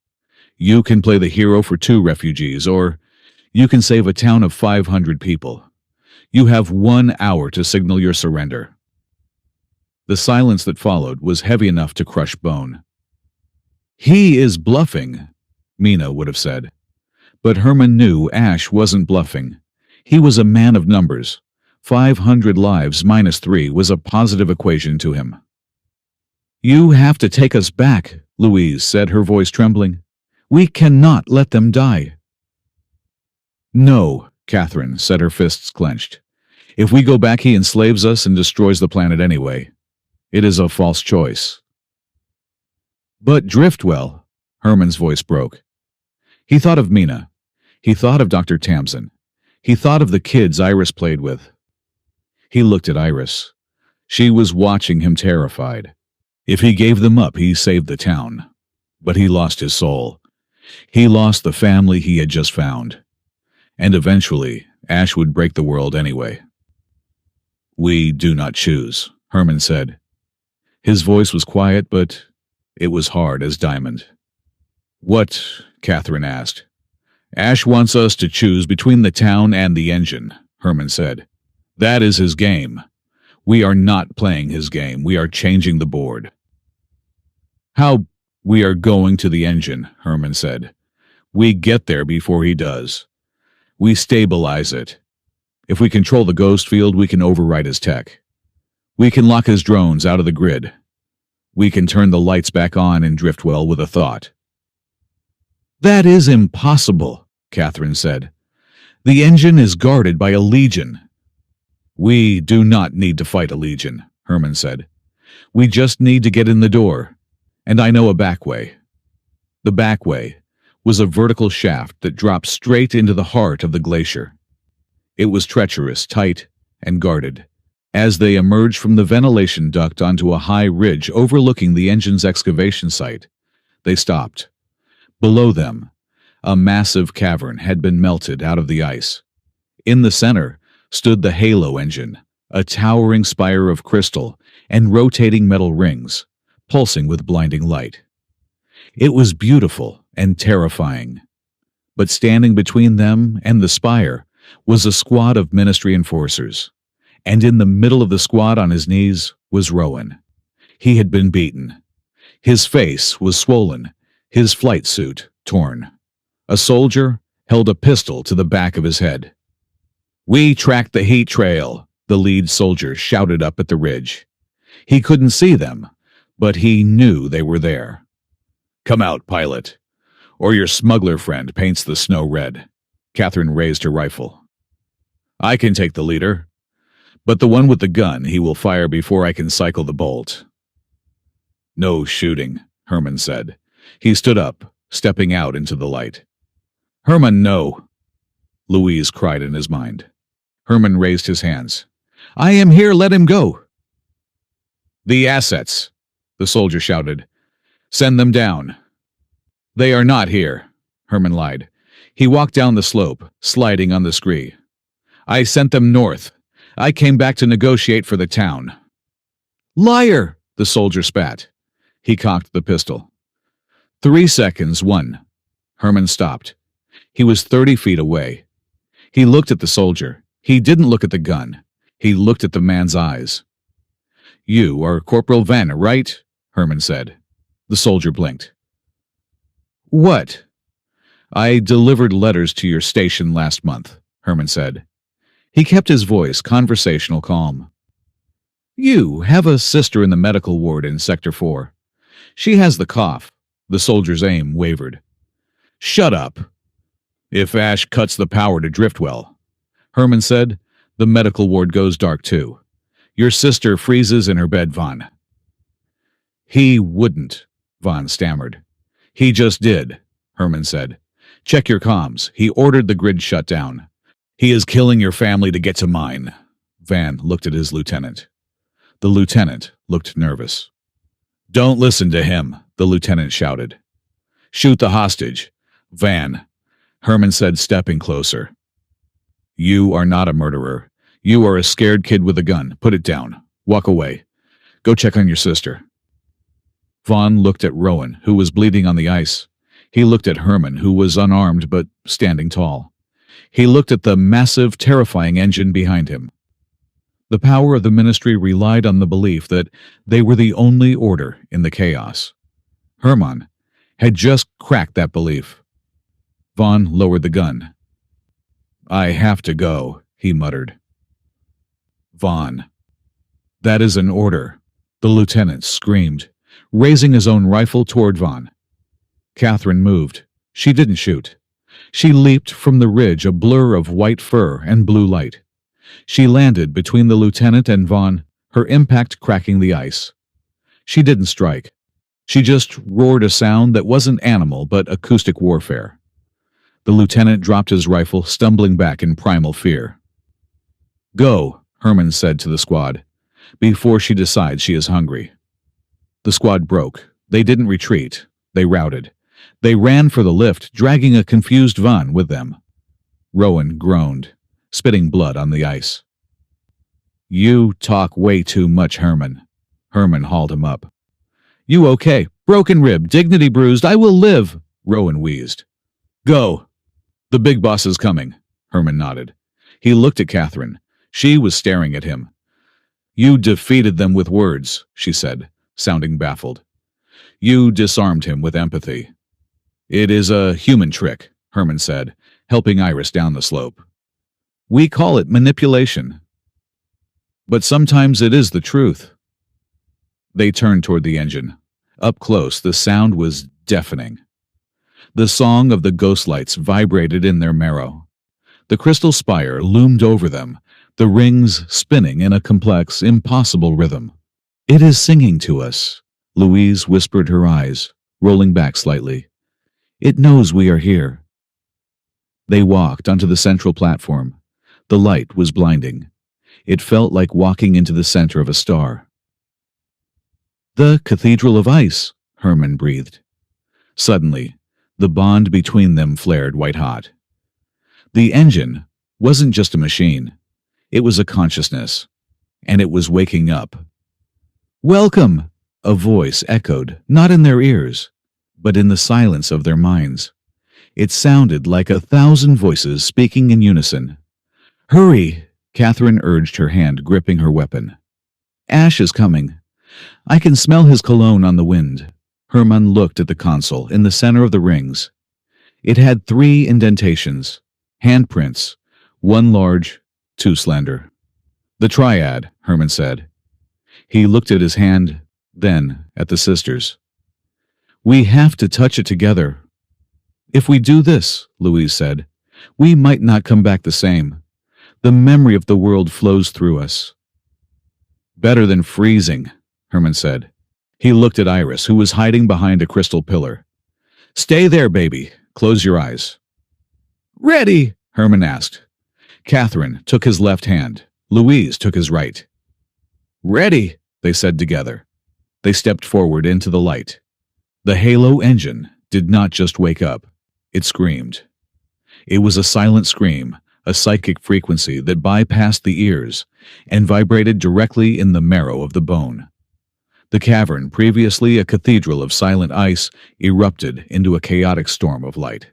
You can play the hero for 2 refugees, or you can save a town of 500 people. You have 1 hour to signal your surrender." The silence that followed was heavy enough to crush bone. "He is bluffing," Mina would have said. But Herman knew Ash wasn't bluffing. He was a man of numbers. 500 lives minus 3 was a positive equation to him. "You have to take us back," Louise said, her voice trembling. "We cannot let them die." "No," Catherine said, her fists clenched. "If we go back, he enslaves us and destroys the planet anyway. It is a false choice." But Driftwell, Herman's voice broke. He thought of Mina. He thought of Dr. Tamsin. He thought of the kids Iris played with. He looked at Iris. She was watching him terrified. If he gave them up, he saved the town. But he lost his soul. He lost the family he had just found. And eventually, Ash would break the world anyway. "We do not choose," Herman said. His voice was quiet, but it was hard as diamond. "What?" Catherine asked. "Ash wants us to choose between the town and the engine," Herman said. "That is his game. We are not playing his game. We are changing the board." "How?" "We are going to the engine," Herman said. "We get there before he does. We stabilize it. If we control the ghost field, we can override his tech. We can lock his drones out of the grid. We can turn the lights back on in Driftwell with a thought." "That is impossible," Catherine said. "The engine is guarded by a legion." "We do not need to fight a legion," Herman said. "We just need to get in the door. And I know a back way." The back way was a vertical shaft that dropped straight into the heart of the glacier. It was treacherous, tight, and guarded. As they emerged from the ventilation duct onto a high ridge overlooking the engine's excavation site, they stopped. Below them, a massive cavern had been melted out of the ice. In the center stood the Halo engine, a towering spire of crystal and rotating metal rings, pulsing with blinding light. It was beautiful and terrifying. But standing between them and the spire was a squad of Ministry enforcers. And in the middle of the squad on his knees was Rowan. He had been beaten. His face was swollen, his flight suit torn. A soldier held a pistol to the back of his head. "We tracked the heat trail," the lead soldier shouted up at the ridge. He couldn't see them, but he knew they were there. "Come out, pilot, or your smuggler friend paints the snow red." Catherine raised her rifle. "I can take the leader, but the one with the gun he will fire before I can cycle the bolt." "No shooting," Herman said. He stood up, stepping out into the light. "Herman, no!" Louise cried in his mind. Herman raised his hands. "I am here, let him go!" "The assets," the soldier shouted. "Send them down." "They are not here," Herman lied. He walked down the slope, sliding on the scree. "I sent them north. I came back to negotiate for the town." "Liar!" the soldier spat. He cocked the pistol. 3 seconds, 1. Herman stopped. He was 30 feet away. He looked at the soldier. He didn't look at the gun. He looked at the man's eyes. "You are Corporal Vanna, right?" Herman said. The soldier blinked. "What?" "I delivered letters to your station last month," Herman said. He kept his voice conversational calm. "You have a sister in the medical ward in Sector 4. She has the cough." The soldier's aim wavered. "Shut up." "If Ash cuts the power to Driftwell," Herman said, "the medical ward goes dark too. Your sister freezes in her bed, Vaughn." "He wouldn't," Vaughn stammered. "He just did," Herman said. "Check your comms. He ordered the grid shut down. He is killing your family to get to mine." Van looked at his lieutenant. The lieutenant looked nervous. "Don't listen to him," the lieutenant shouted. "Shoot the hostage." "Van," Herman said, stepping closer. "You are not a murderer. You are a scared kid with a gun. Put it down. Walk away. Go check on your sister." Vaughn looked at Rowan, who was bleeding on the ice. He looked at Herman, who was unarmed but standing tall. He looked at the massive, terrifying engine behind him. The power of the Ministry relied on the belief that they were the only order in the chaos. Herman had just cracked that belief. Vaughn lowered the gun. "I have to go," he muttered. "Vaughn." "That is an order," the lieutenant screamed, raising his own rifle toward Vaughn. Catherine moved. She didn't shoot. She leaped from the ridge, a blur of white fur and blue light. She landed between the lieutenant and Vaughn, her impact cracking the ice. She didn't strike. She just roared a sound that wasn't animal but acoustic warfare. The lieutenant dropped his rifle, stumbling back in primal fear. "Go," Herman said to the squad, "before she decides she is hungry." The squad broke. They didn't retreat. They routed. They ran for the lift, dragging a confused Van with them. Rowan groaned, spitting blood on the ice. "You talk way too much, Herman." Herman hauled him up. "You okay? Broken rib, dignity bruised, I will live," Rowan wheezed. "Go." "The big boss is coming," Herman nodded. He looked at Catherine. She was staring at him. "You defeated them with words," she said, sounding baffled. "You disarmed him with empathy." "It is a human trick," Herman said, helping Iris down the slope. "We call it manipulation. But sometimes it is the truth." They turned toward the engine. Up close, the sound was deafening. The song of the ghost lights vibrated in their marrow. The crystal spire loomed over them, the rings spinning in a complex, impossible rhythm. "It is singing to us," Louise whispered, her eyes rolling back slightly. "It knows we are here." They walked onto the central platform. The light was blinding. It felt like walking into the center of a star. "The Cathedral of Ice," Herman breathed. Suddenly, the bond between them flared white-hot. The engine wasn't just a machine. It was a consciousness, and it was waking up. "Welcome!" a voice echoed, not in their ears, but in the silence of their minds. It sounded like 1,000 voices speaking in unison. "Hurry!" Catherine urged, her hand gripping her weapon. "Ash is coming. I can smell his cologne on the wind." Herman looked at the console in the center of the rings. It had 3 indentations, handprints, 1 large, 2 slender. "The triad," Herman said. He looked at his hand, then at the sisters. "We have to touch it together." "If we do this," Louise said, "we might not come back the same. The memory of the world flows through us." "Better than freezing," Herman said. He looked at Iris, who was hiding behind a crystal pillar. "Stay there, baby. Close your eyes." "Ready?" Herman asked. Catherine took his left hand. Louise took his right. "Ready," they said together. They stepped forward into the light. The Halo engine did not just wake up. It screamed. It was a silent scream, a psychic frequency that bypassed the ears and vibrated directly in the marrow of the bone. The cavern, previously a cathedral of silent ice, erupted into a chaotic storm of light.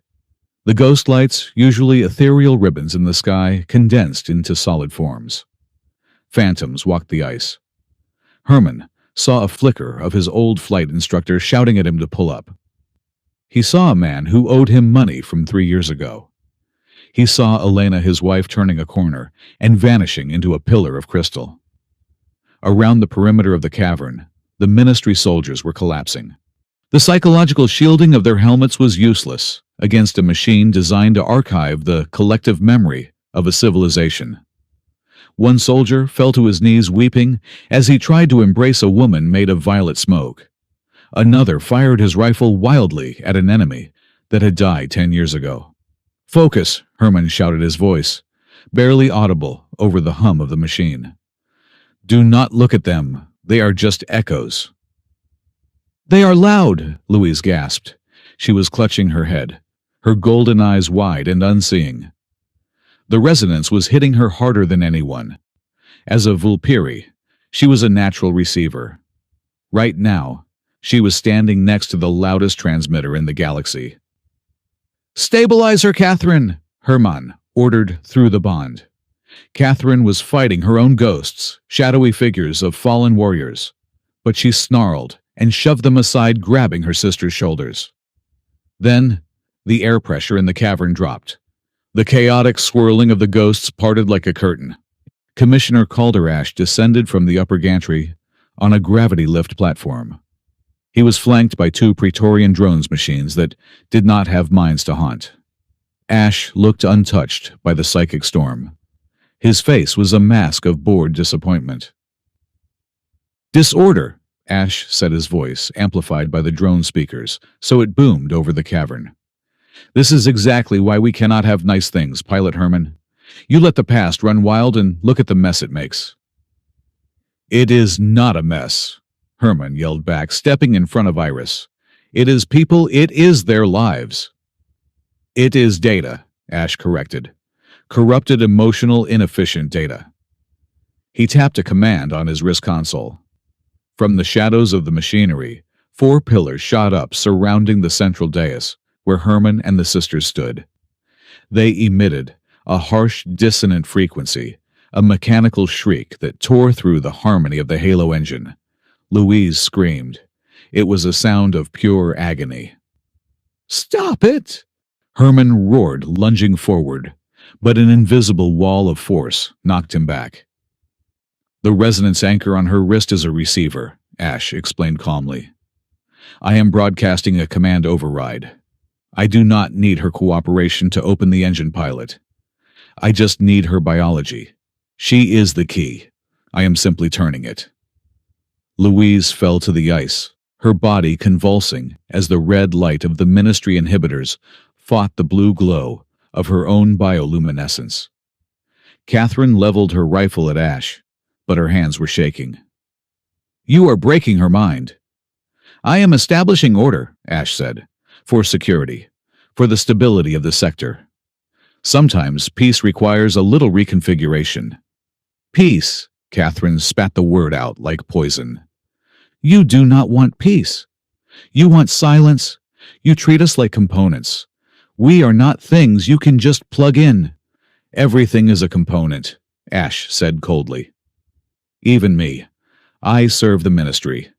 The ghost lights, usually ethereal ribbons in the sky, condensed into solid forms. Phantoms walked the ice. Herman saw a flicker of his old flight instructor shouting at him to pull up. He saw a man who owed him money from 3 years ago. He saw Elena, his wife, turning a corner and vanishing into a pillar of crystal. Around the perimeter of the cavern, the ministry soldiers were collapsing. The psychological shielding of their helmets was useless against a machine designed to archive the collective memory of a civilization. One soldier fell to his knees weeping as he tried to embrace a woman made of violet smoke. Another fired his rifle wildly at an enemy that had died 10 years ago. "Focus," Herman shouted, his voice barely audible over the hum of the machine. "Do not look at them. They are just echoes." "They are loud," Louise gasped. She was clutching her head, her golden eyes wide and unseeing. The resonance was hitting her harder than anyone. As a Vulpiri, she was a natural receiver. Right now, she was standing next to the loudest transmitter in the galaxy. "Stabilize her, Catherine!" Herman ordered through the bond. Catherine was fighting her own ghosts, shadowy figures of fallen warriors, but she snarled and shoved them aside, grabbing her sister's shoulders. Then, the air pressure in the cavern dropped. The chaotic swirling of the ghosts parted like a curtain. Commissioner Calderash descended from the upper gantry on a gravity lift platform. He was flanked by 2 Praetorian drones machines that did not have minds to haunt. Ash looked untouched by the psychic storm. His face was a mask of bored disappointment. "Disorder," Ash said, his voice amplified by the drone speakers, so it boomed over the cavern. This is exactly why we cannot have nice things, Pilot Herman. You let the past run wild and look at the mess it makes. It is not a mess, Herman yelled back, stepping in front of Iris. It is people, it is their lives. It is data, Ash corrected. Corrupted, emotional, inefficient data. He tapped a command on his wrist console. From the shadows of the machinery, 4 pillars shot up surrounding the central dais, where Herman and the sisters stood. They emitted a harsh, dissonant frequency, a mechanical shriek that tore through the harmony of the Halo engine. Louise screamed. It was a sound of pure agony. "Stop it!" Herman roared, lunging forward, but an invisible wall of force knocked him back. "The resonance anchor on her wrist is a receiver," Ash explained calmly. "I am broadcasting a command override. I do not need her cooperation to open the engine, Pilot. I just need her biology. She is the key. I am simply turning it." Louise fell to the ice, her body convulsing as the red light of the Ministry inhibitors fought the blue glow of her own bioluminescence. Catherine leveled her rifle at Ash, but her hands were shaking. "You are breaking her mind." "I am establishing order," Ash said, "for security, for the stability of the sector. Sometimes peace requires a little reconfiguration." "Peace," Catherine spat the word out like poison. "You do not want peace. You want silence. You treat us like components. We are not things you can just plug in." "Everything is a component," Ash said coldly. "Even me. I serve the Ministry.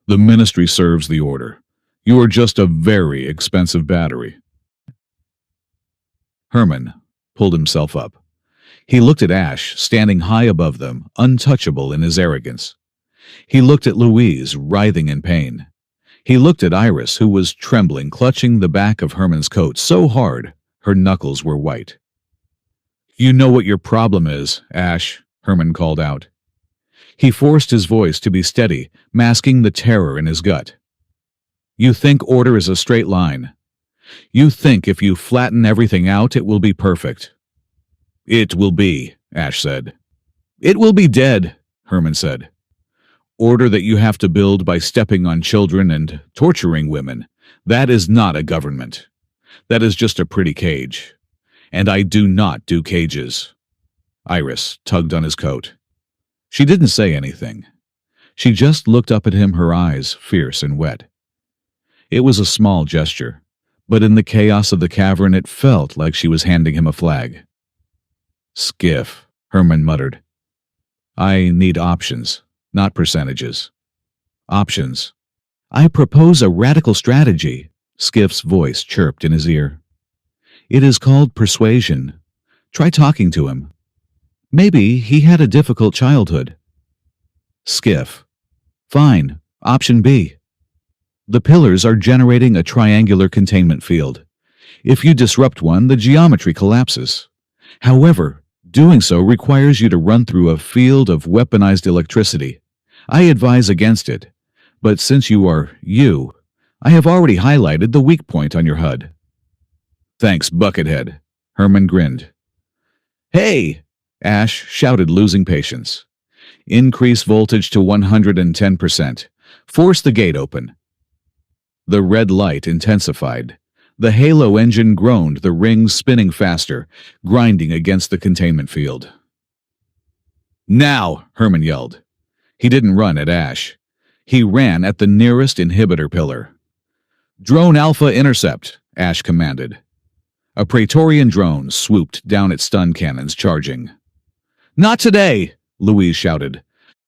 The Ministry serves the Order. You are just a very expensive battery." Herman pulled himself up. He looked at Ash, standing high above them, untouchable in his arrogance. He looked at Louise, writhing in pain. He looked at Iris, who was trembling, clutching the back of Herman's coat so hard her knuckles were white. "You know what your problem is, Ash," Herman called out. He forced his voice to be steady, masking the terror in his gut. "You think order is a straight line. You think if you flatten everything out, it will be perfect." "It will be," Ash said. "It will be dead," Herman said. "Order that you have to build by stepping on children and torturing women. That is not a government. That is just a pretty cage. And I do not do cages." Iris tugged on his coat. She didn't say anything. She just looked up at him, her eyes fierce and wet. It was a small gesture, but in the chaos of the cavern it felt like she was handing him a flag. "Skiff," Herman muttered. "I need options, not percentages." "Options. I propose a radical strategy," Skiff's voice chirped in his ear. "It is called persuasion. Try talking to him. Maybe he had a difficult childhood." Skiff. "Fine. Option B. The pillars are generating a triangular containment field. If you disrupt one, the geometry collapses. However, doing so requires you to run through a field of weaponized electricity. I advise against it, but since you are you, I have already highlighted the weak point on your HUD." "Thanks, Buckethead," Herman grinned. "Hey!" Ash shouted, losing patience. "Increase voltage to 110%. Force the gate open." The red light intensified. The Halo engine groaned, the rings spinning faster, grinding against the containment field. "Now!" Herman yelled. He didn't run at Ash. He ran at the nearest inhibitor pillar. "Drone Alpha intercept," Ash commanded. A Praetorian drone swooped down its stun cannons, charging. "Not today!" Louise shouted.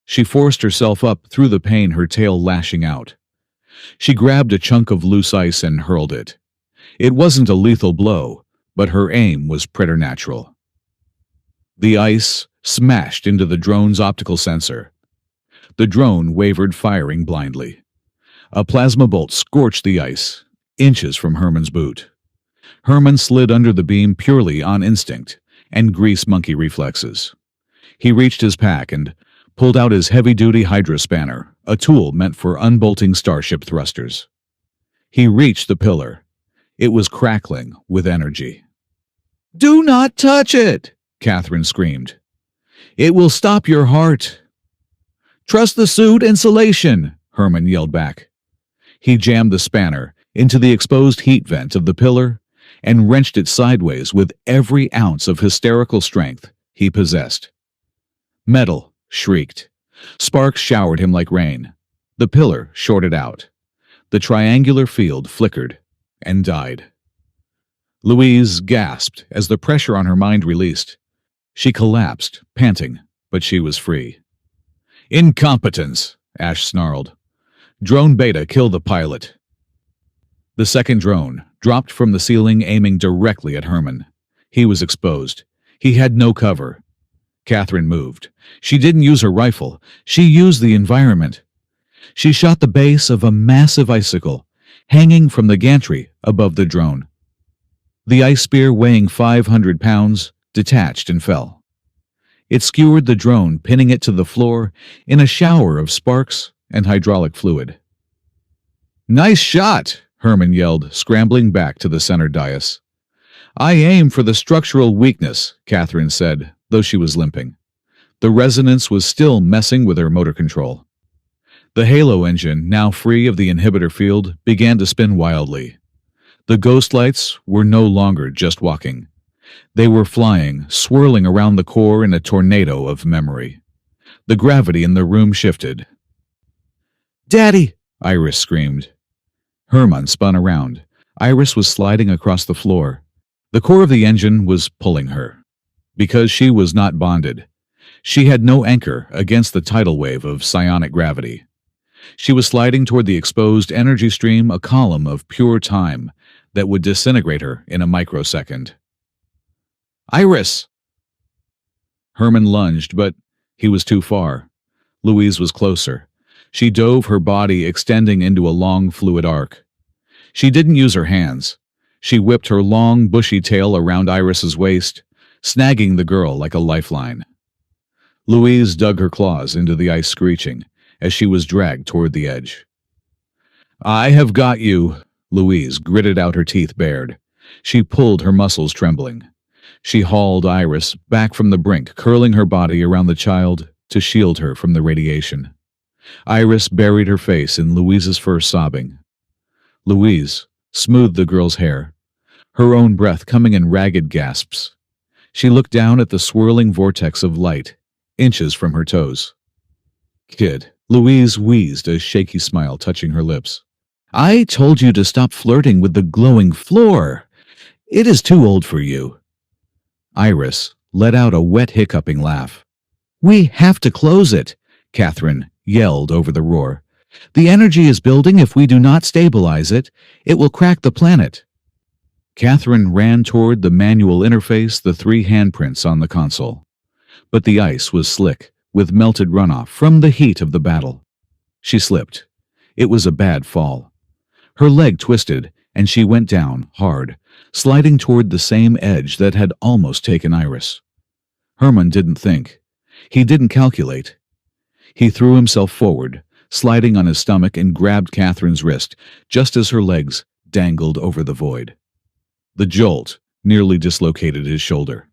She forced herself up through the pain, her tail lashing out. She grabbed a chunk of loose ice and hurled it. It wasn't a lethal blow, but her aim was preternatural. The ice smashed into the drone's optical sensor. The drone wavered, firing blindly. A plasma bolt scorched the ice, inches from Herman's boot. Herman slid under the beam purely on instinct and grease monkey reflexes. He reached his pack and pulled out his heavy-duty Hydra spanner, a tool meant for unbolting starship thrusters. He reached the pillar. It was crackling with energy. "Do not touch it!" Catherine screamed. "It will stop your heart." "Trust the suit insulation," Herman yelled back. He jammed the spanner into the exposed heat vent of the pillar and wrenched it sideways with every ounce of hysterical strength he possessed. Metal shrieked. Sparks showered him like rain. The pillar shorted out. The triangular field flickered and died. Louise gasped as the pressure on her mind released. She collapsed, panting, but she was free. "Incompetence," Ash snarled. "Drone Beta, kill the pilot." The second drone dropped from the ceiling, aiming directly at Herman. He was exposed. He had no cover. Catherine moved. She didn't use her rifle. She used the environment. She shot the base of a massive icicle, hanging from the gantry above the drone. The ice spear, weighing 500 pounds, detached and fell. It skewered the drone, pinning it to the floor in a shower of sparks and hydraulic fluid. "Nice shot!" Herman yelled, scrambling back to the center dais. "I aim for the structural weakness," Catherine said, though she was limping. The resonance was still messing with her motor control. The Halo engine, now free of the inhibitor field, began to spin wildly. The ghost lights were no longer just walking. They were flying, swirling around the core in a tornado of memory. The gravity in the room shifted. "Daddy!" Iris screamed. Herman spun around. Iris was sliding across the floor. The core of the engine was pulling her. Because she was not bonded. She had no anchor against the tidal wave of psionic gravity. She was sliding toward the exposed energy stream, a column of pure time that would disintegrate her in a microsecond. "Iris!" Herman lunged, but he was too far. Louise was closer. She dove, her body extending into a long fluid arc. She didn't use her hands. She whipped her long, bushy tail around Iris's waist, snagging the girl like a lifeline. Louise dug her claws into the ice, screeching as she was dragged toward the edge. "I have got you," Louise gritted out, her teeth bared. She pulled, her muscles trembling. She hauled Iris back from the brink, curling her body around the child to shield her from the radiation. Iris buried her face in Louise's fur, sobbing. Louise smoothed the girl's hair, her own breath coming in ragged gasps. She looked down at the swirling vortex of light, inches from her toes. "Kid," Louise wheezed, a shaky smile touching her lips. "I told you to stop flirting with the glowing floor. It is too old for you." Iris let out a wet, hiccuping laugh. "We have to close it," Catherine yelled over the roar. "The energy is building. If we do not stabilize it, it will crack the planet." Catherine ran toward the manual interface, the 3 handprints on the console. But the ice was slick, with melted runoff from the heat of the battle. She slipped. It was a bad fall. Her leg twisted, and she went down, hard, sliding toward the same edge that had almost taken Iris. Herman didn't think. He didn't calculate. He threw himself forward, sliding on his stomach, and grabbed Catherine's wrist, just as her legs dangled over the void. The jolt nearly dislocated his shoulder.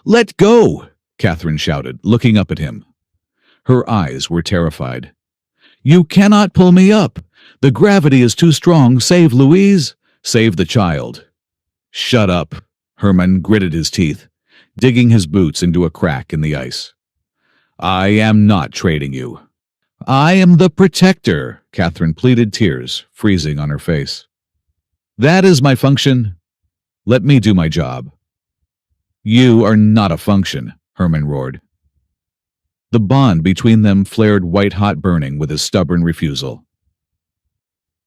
"Let go!" Catherine shouted, looking up at him. Her eyes were terrified. "You cannot pull me up! The gravity is too strong! Save Louise! Save the child!" "Shut up!" Herman gritted his teeth, digging his boots into a crack in the ice. "I am not trading you." "I am the protector," Catherine pleaded, tears freezing on her face. "That is my function. Let me do my job." "You are not a function," Herman roared. The bond between them flared white-hot, burning with his stubborn refusal.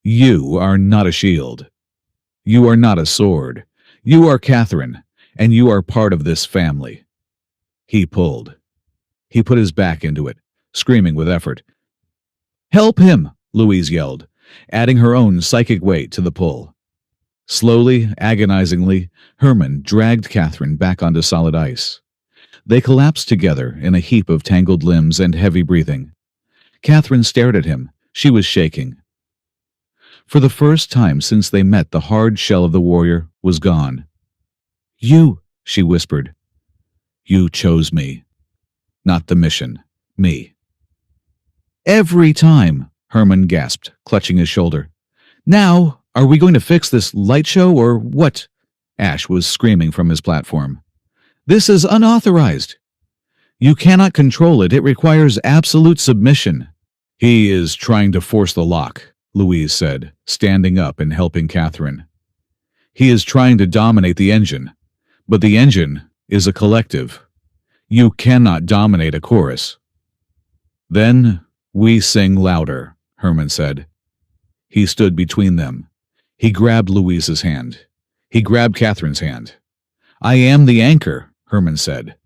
"You are not a shield. You are not a sword. You are Catherine, and you are part of this family." He pulled. He put his back into it, screaming with effort. "Help him!" Louise yelled, adding her own psychic weight to the pull. Slowly, agonizingly, Herman dragged Catherine back onto solid ice. They collapsed together in a heap of tangled limbs and heavy breathing. Catherine stared at him. She was shaking. For the first time since they met, the hard shell of the warrior was gone. "You," she whispered. "You chose me. Not the mission. Me." "Every time," Herman gasped, clutching his shoulder. "Now, are we going to fix this light show or what?" Ash was screaming from his platform. "This is unauthorized." "You cannot control it. It requires absolute submission." "He is trying to force the lock," Louise said, standing up and helping Catherine. "He is trying to dominate the engine, but the engine is a collective. You cannot dominate a chorus." "Then we sing louder," Herman said. He stood between them. He grabbed Louise's hand. He grabbed Catherine's hand. "I am the anchor," Herman said.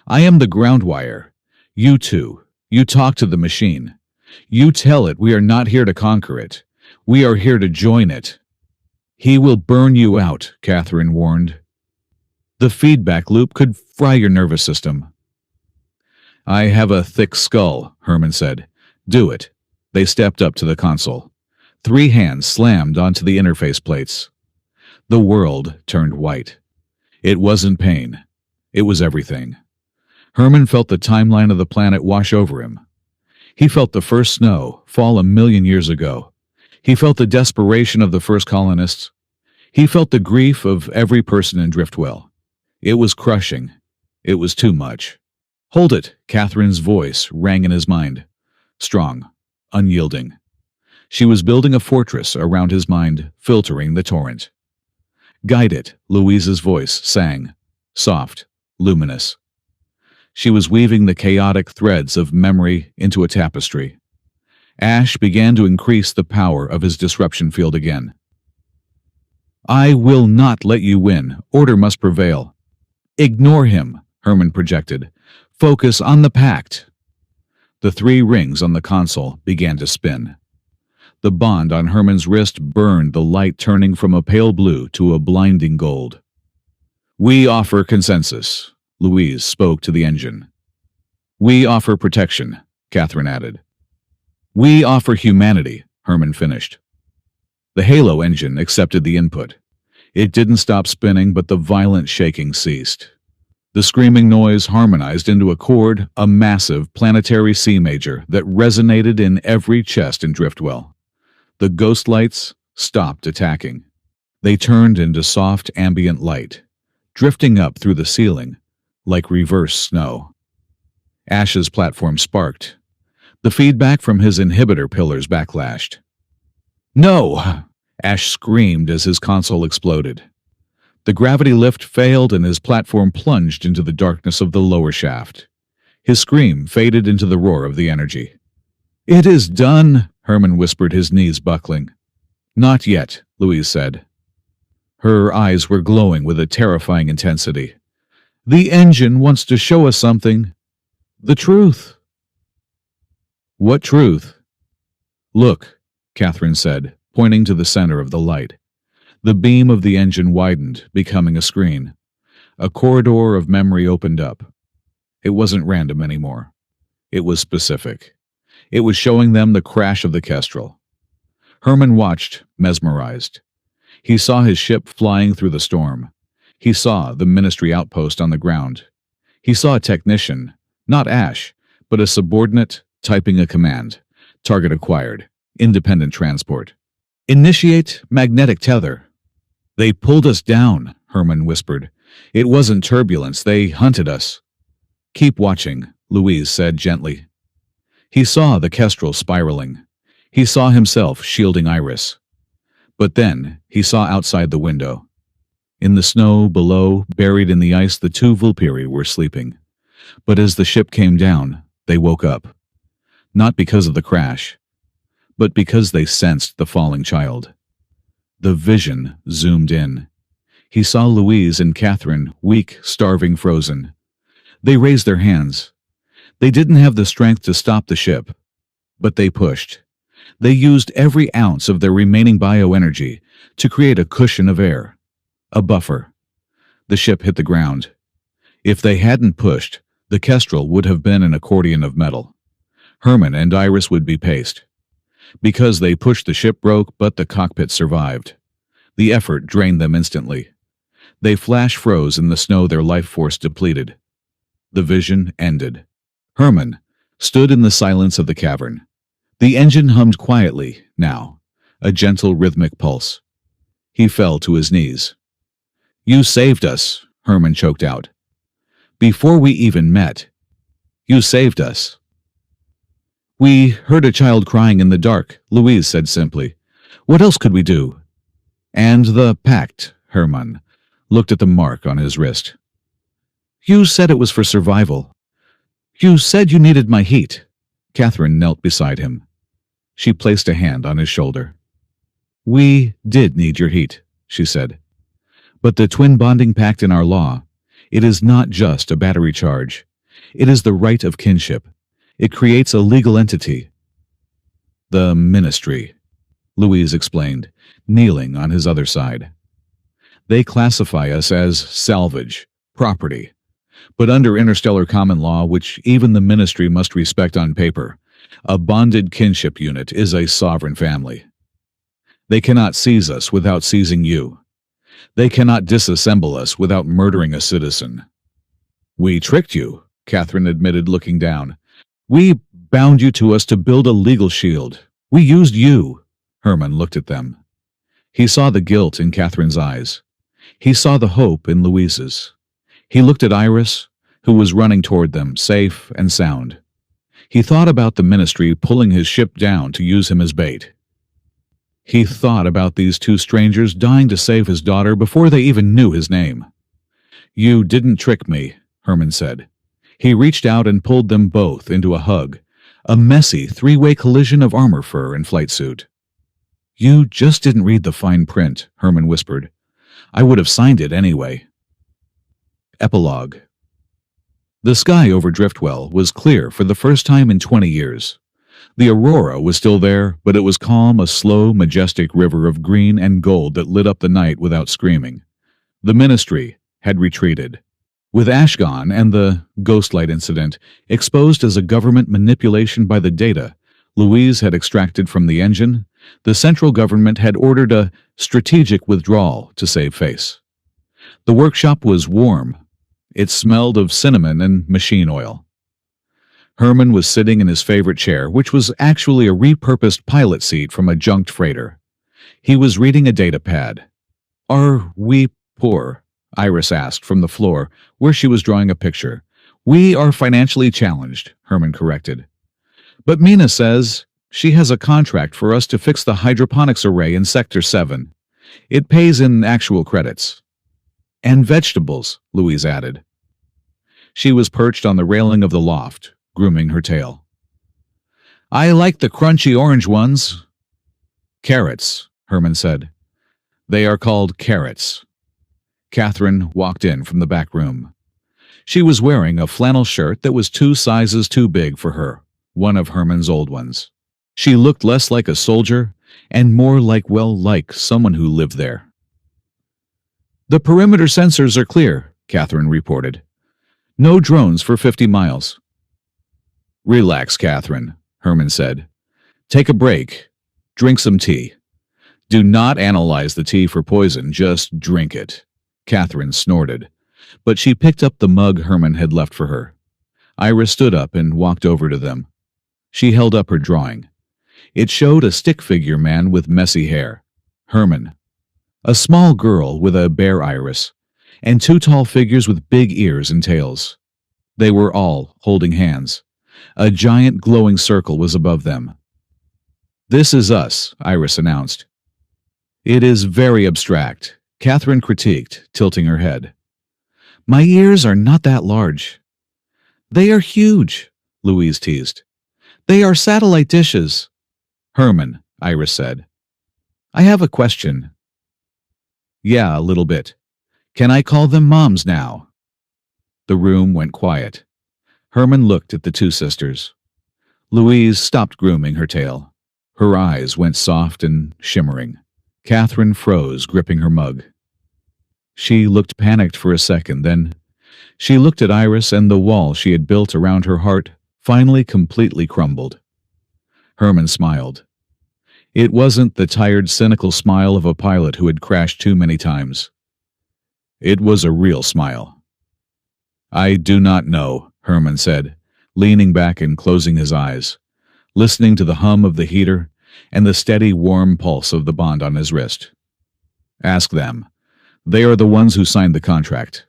"I am the ground wire. You two, you talk to the machine. You tell it we are not here to conquer it. We are here to join it." "He will burn you out," Catherine warned. "The feedback loop could fry your nervous system." "I have a thick skull," Herman said. "Do it." They stepped up to the console. 3 hands slammed onto the interface plates. The world turned white. It wasn't pain. It was everything. Herman felt the timeline of the planet wash over him. He felt the first snow fall 1,000,000 years ago. He felt the desperation of the first colonists. He felt the grief of every person in Driftwell. It was crushing. It was too much. "Hold it," Catherine's voice rang in his mind. Strong, unyielding. She was building a fortress around his mind, filtering the torrent. "Guide it," Louise's voice sang, soft, luminous. She was weaving the chaotic threads of memory into a tapestry. Ash began to increase the power of his disruption field again. "I will not let you win. Order must prevail." "Ignore him," Herman projected. "Focus on the pact." The 3 rings on the console began to spin. The bond on Herman's wrist burned, the light turning from a pale blue to a blinding gold. "We offer consensus," Louise spoke to the engine. "We offer protection," Catherine added. "We offer humanity," Herman finished. The Halo engine accepted the input. It didn't stop spinning, but the violent shaking ceased. The screaming noise harmonized into a chord, a massive planetary C major that resonated in every chest in Driftwell. The ghost lights stopped attacking. They turned into soft ambient light, drifting up through the ceiling like reverse snow. Ash's platform sparked. The feedback from his inhibitor pillars backlashed. "No!" Ash screamed as his console exploded. The gravity lift failed and his platform plunged into the darkness of the lower shaft. His scream faded into the roar of the energy. "It is done," Herman whispered, his knees buckling. "Not yet," Louise said. Her eyes were glowing with a terrifying intensity. "The engine wants to show us something. The truth." "What truth?" "Look," Catherine said, pointing to the center of the light. The beam of the engine widened, becoming a screen. A corridor of memory opened up. It wasn't random anymore. It was specific. It was showing them the crash of the Kestrel. Herman watched, mesmerized. He saw his ship flying through the storm. He saw the Ministry outpost on the ground. He saw a technician, not Ash, but a subordinate, typing a command. Target acquired. Independent transport. "Initiate magnetic tether." "They pulled us down," Herman whispered. "It wasn't turbulence. They hunted us." "Keep watching," Louise said gently. He saw the Kestrel spiraling. He saw himself shielding Iris. But then he saw outside the window. In the snow below, buried in the ice, the 2 Vulpiri were sleeping. But as the ship came down, they woke up. Not because of the crash, but because they sensed the falling child. The vision zoomed in. He saw Louise and Catherine, weak, starving, frozen. They raised their hands. They didn't have the strength to stop the ship, but they pushed. They used every ounce of their remaining bioenergy to create a cushion of air, a buffer. The ship hit the ground. If they hadn't pushed, The Kestrel would have been an accordion of metal. Herman and Iris would be paste. Because they pushed, the ship broke, but the cockpit survived. The effort drained them instantly. They flash froze in the snow, their life force depleted. The vision ended. Herman stood in the silence of the cavern. The engine hummed quietly now, a gentle rhythmic pulse. He fell to his knees. "You saved us," Herman choked out. "Before we even met. You saved us." "We heard a child crying in the dark," Louise said simply. "What else could we do?" "And the pact," Herman looked at the mark on his wrist. "You said it was for survival. You said you needed my heat." Catherine knelt beside him. She placed a hand on his shoulder. "We did need your heat," she said. "But the twin bonding pact in our law, it is not just a battery charge. It is the right of kinship. It creates a legal entity." "The ministry," Louise explained, kneeling on his other side. "They classify us as salvage, property. But under interstellar common law, which even the ministry must respect on paper, a bonded kinship unit is a sovereign family. They cannot seize us without seizing you. They cannot disassemble us without murdering a citizen." "We tricked you," Catherine admitted, looking down. "We bound you to us to build a legal shield. We used you." Herman looked at them. He saw the guilt in Catherine's eyes. He saw the hope in Louise's. He looked at Iris, who was running toward them, safe and sound. He thought about the ministry pulling his ship down to use him as bait. He thought about these two strangers dying to save his daughter before they even knew his name. "You didn't trick me," Herman said. He reached out and pulled them both into a hug, a messy three-way collision of armor fur and flight suit. "You just didn't read the fine print," Herman whispered. "I would have signed it anyway." Epilogue. The sky over Driftwell was clear for the first time in 20 years. The aurora was still there, but it was calm, a slow, majestic river of green and gold that lit up the night without screaming. The ministry had retreated. With Ash gone and the ghostlight incident exposed as a government manipulation by the data Louise had extracted from the engine, the central government had ordered a strategic withdrawal to save face. The workshop was warm. It smelled of cinnamon and machine oil. Herman was sitting in his favorite chair, which was actually a repurposed pilot seat from a junked freighter. He was reading a data pad. "Are we poor?" Iris asked from the floor, where she was drawing a picture. "We are financially challenged," Herman corrected. "But Mina says she has a contract for us to fix the hydroponics array in Sector 7. It pays in actual credits." "And vegetables," Louise added. She was perched on the railing of the loft, grooming her tail. "I like the crunchy orange ones." "Carrots," Herman said. "They are called carrots." Catherine walked in from the back room. She was wearing a flannel shirt that was 2 sizes too big for her, one of Herman's old ones. She looked less like a soldier and more like someone who lived there. "The perimeter sensors are clear," Catherine reported. "No drones for 50 miles. "Relax, Catherine," Herman said. "Take a break. Drink some tea. Do not analyze the tea for poison, just drink it." Catherine snorted, but she picked up the mug Herman had left for her. Iris stood up and walked over to them. She held up her drawing. It showed a stick figure man with messy hair. Herman. A small girl with a bare iris, and 2 tall figures with big ears and tails. They were all holding hands. A giant glowing circle was above them. "This is us," Iris announced. "It is very abstract," Catherine critiqued, tilting her head. "My ears are not that large." "They are huge," Louise teased. "They are satellite dishes." "Herman," Iris said. "I have a question." "Yeah, a little bit. Can I call them moms now?" The room went quiet. Herman looked at the 2 sisters. Louise stopped grooming her tail. Her eyes went soft and shimmering. Catherine froze, gripping her mug. She looked panicked for a second, then She looked at Iris, and the wall she had built around her heart finally completely crumbled. Herman smiled. It wasn't the tired, cynical smile of a pilot who had crashed too many times. It was a real smile. "I do not know," Herman said, leaning back and closing his eyes, listening to the hum of the heater and the steady, warm pulse of the bond on his wrist. "Ask them. They are the ones who signed the contract."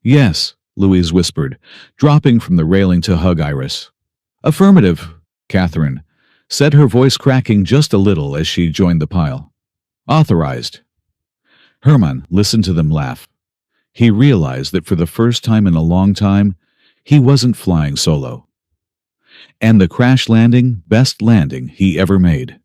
"Yes," Louise whispered, dropping from the railing to hug Iris. "Affirmative," Catherine said, her voice cracking just a little as she joined the pile. "Authorized." Herman listened to them laugh. He realized that for the first time in a long time, he wasn't flying solo. And the crash landing, best landing he ever made.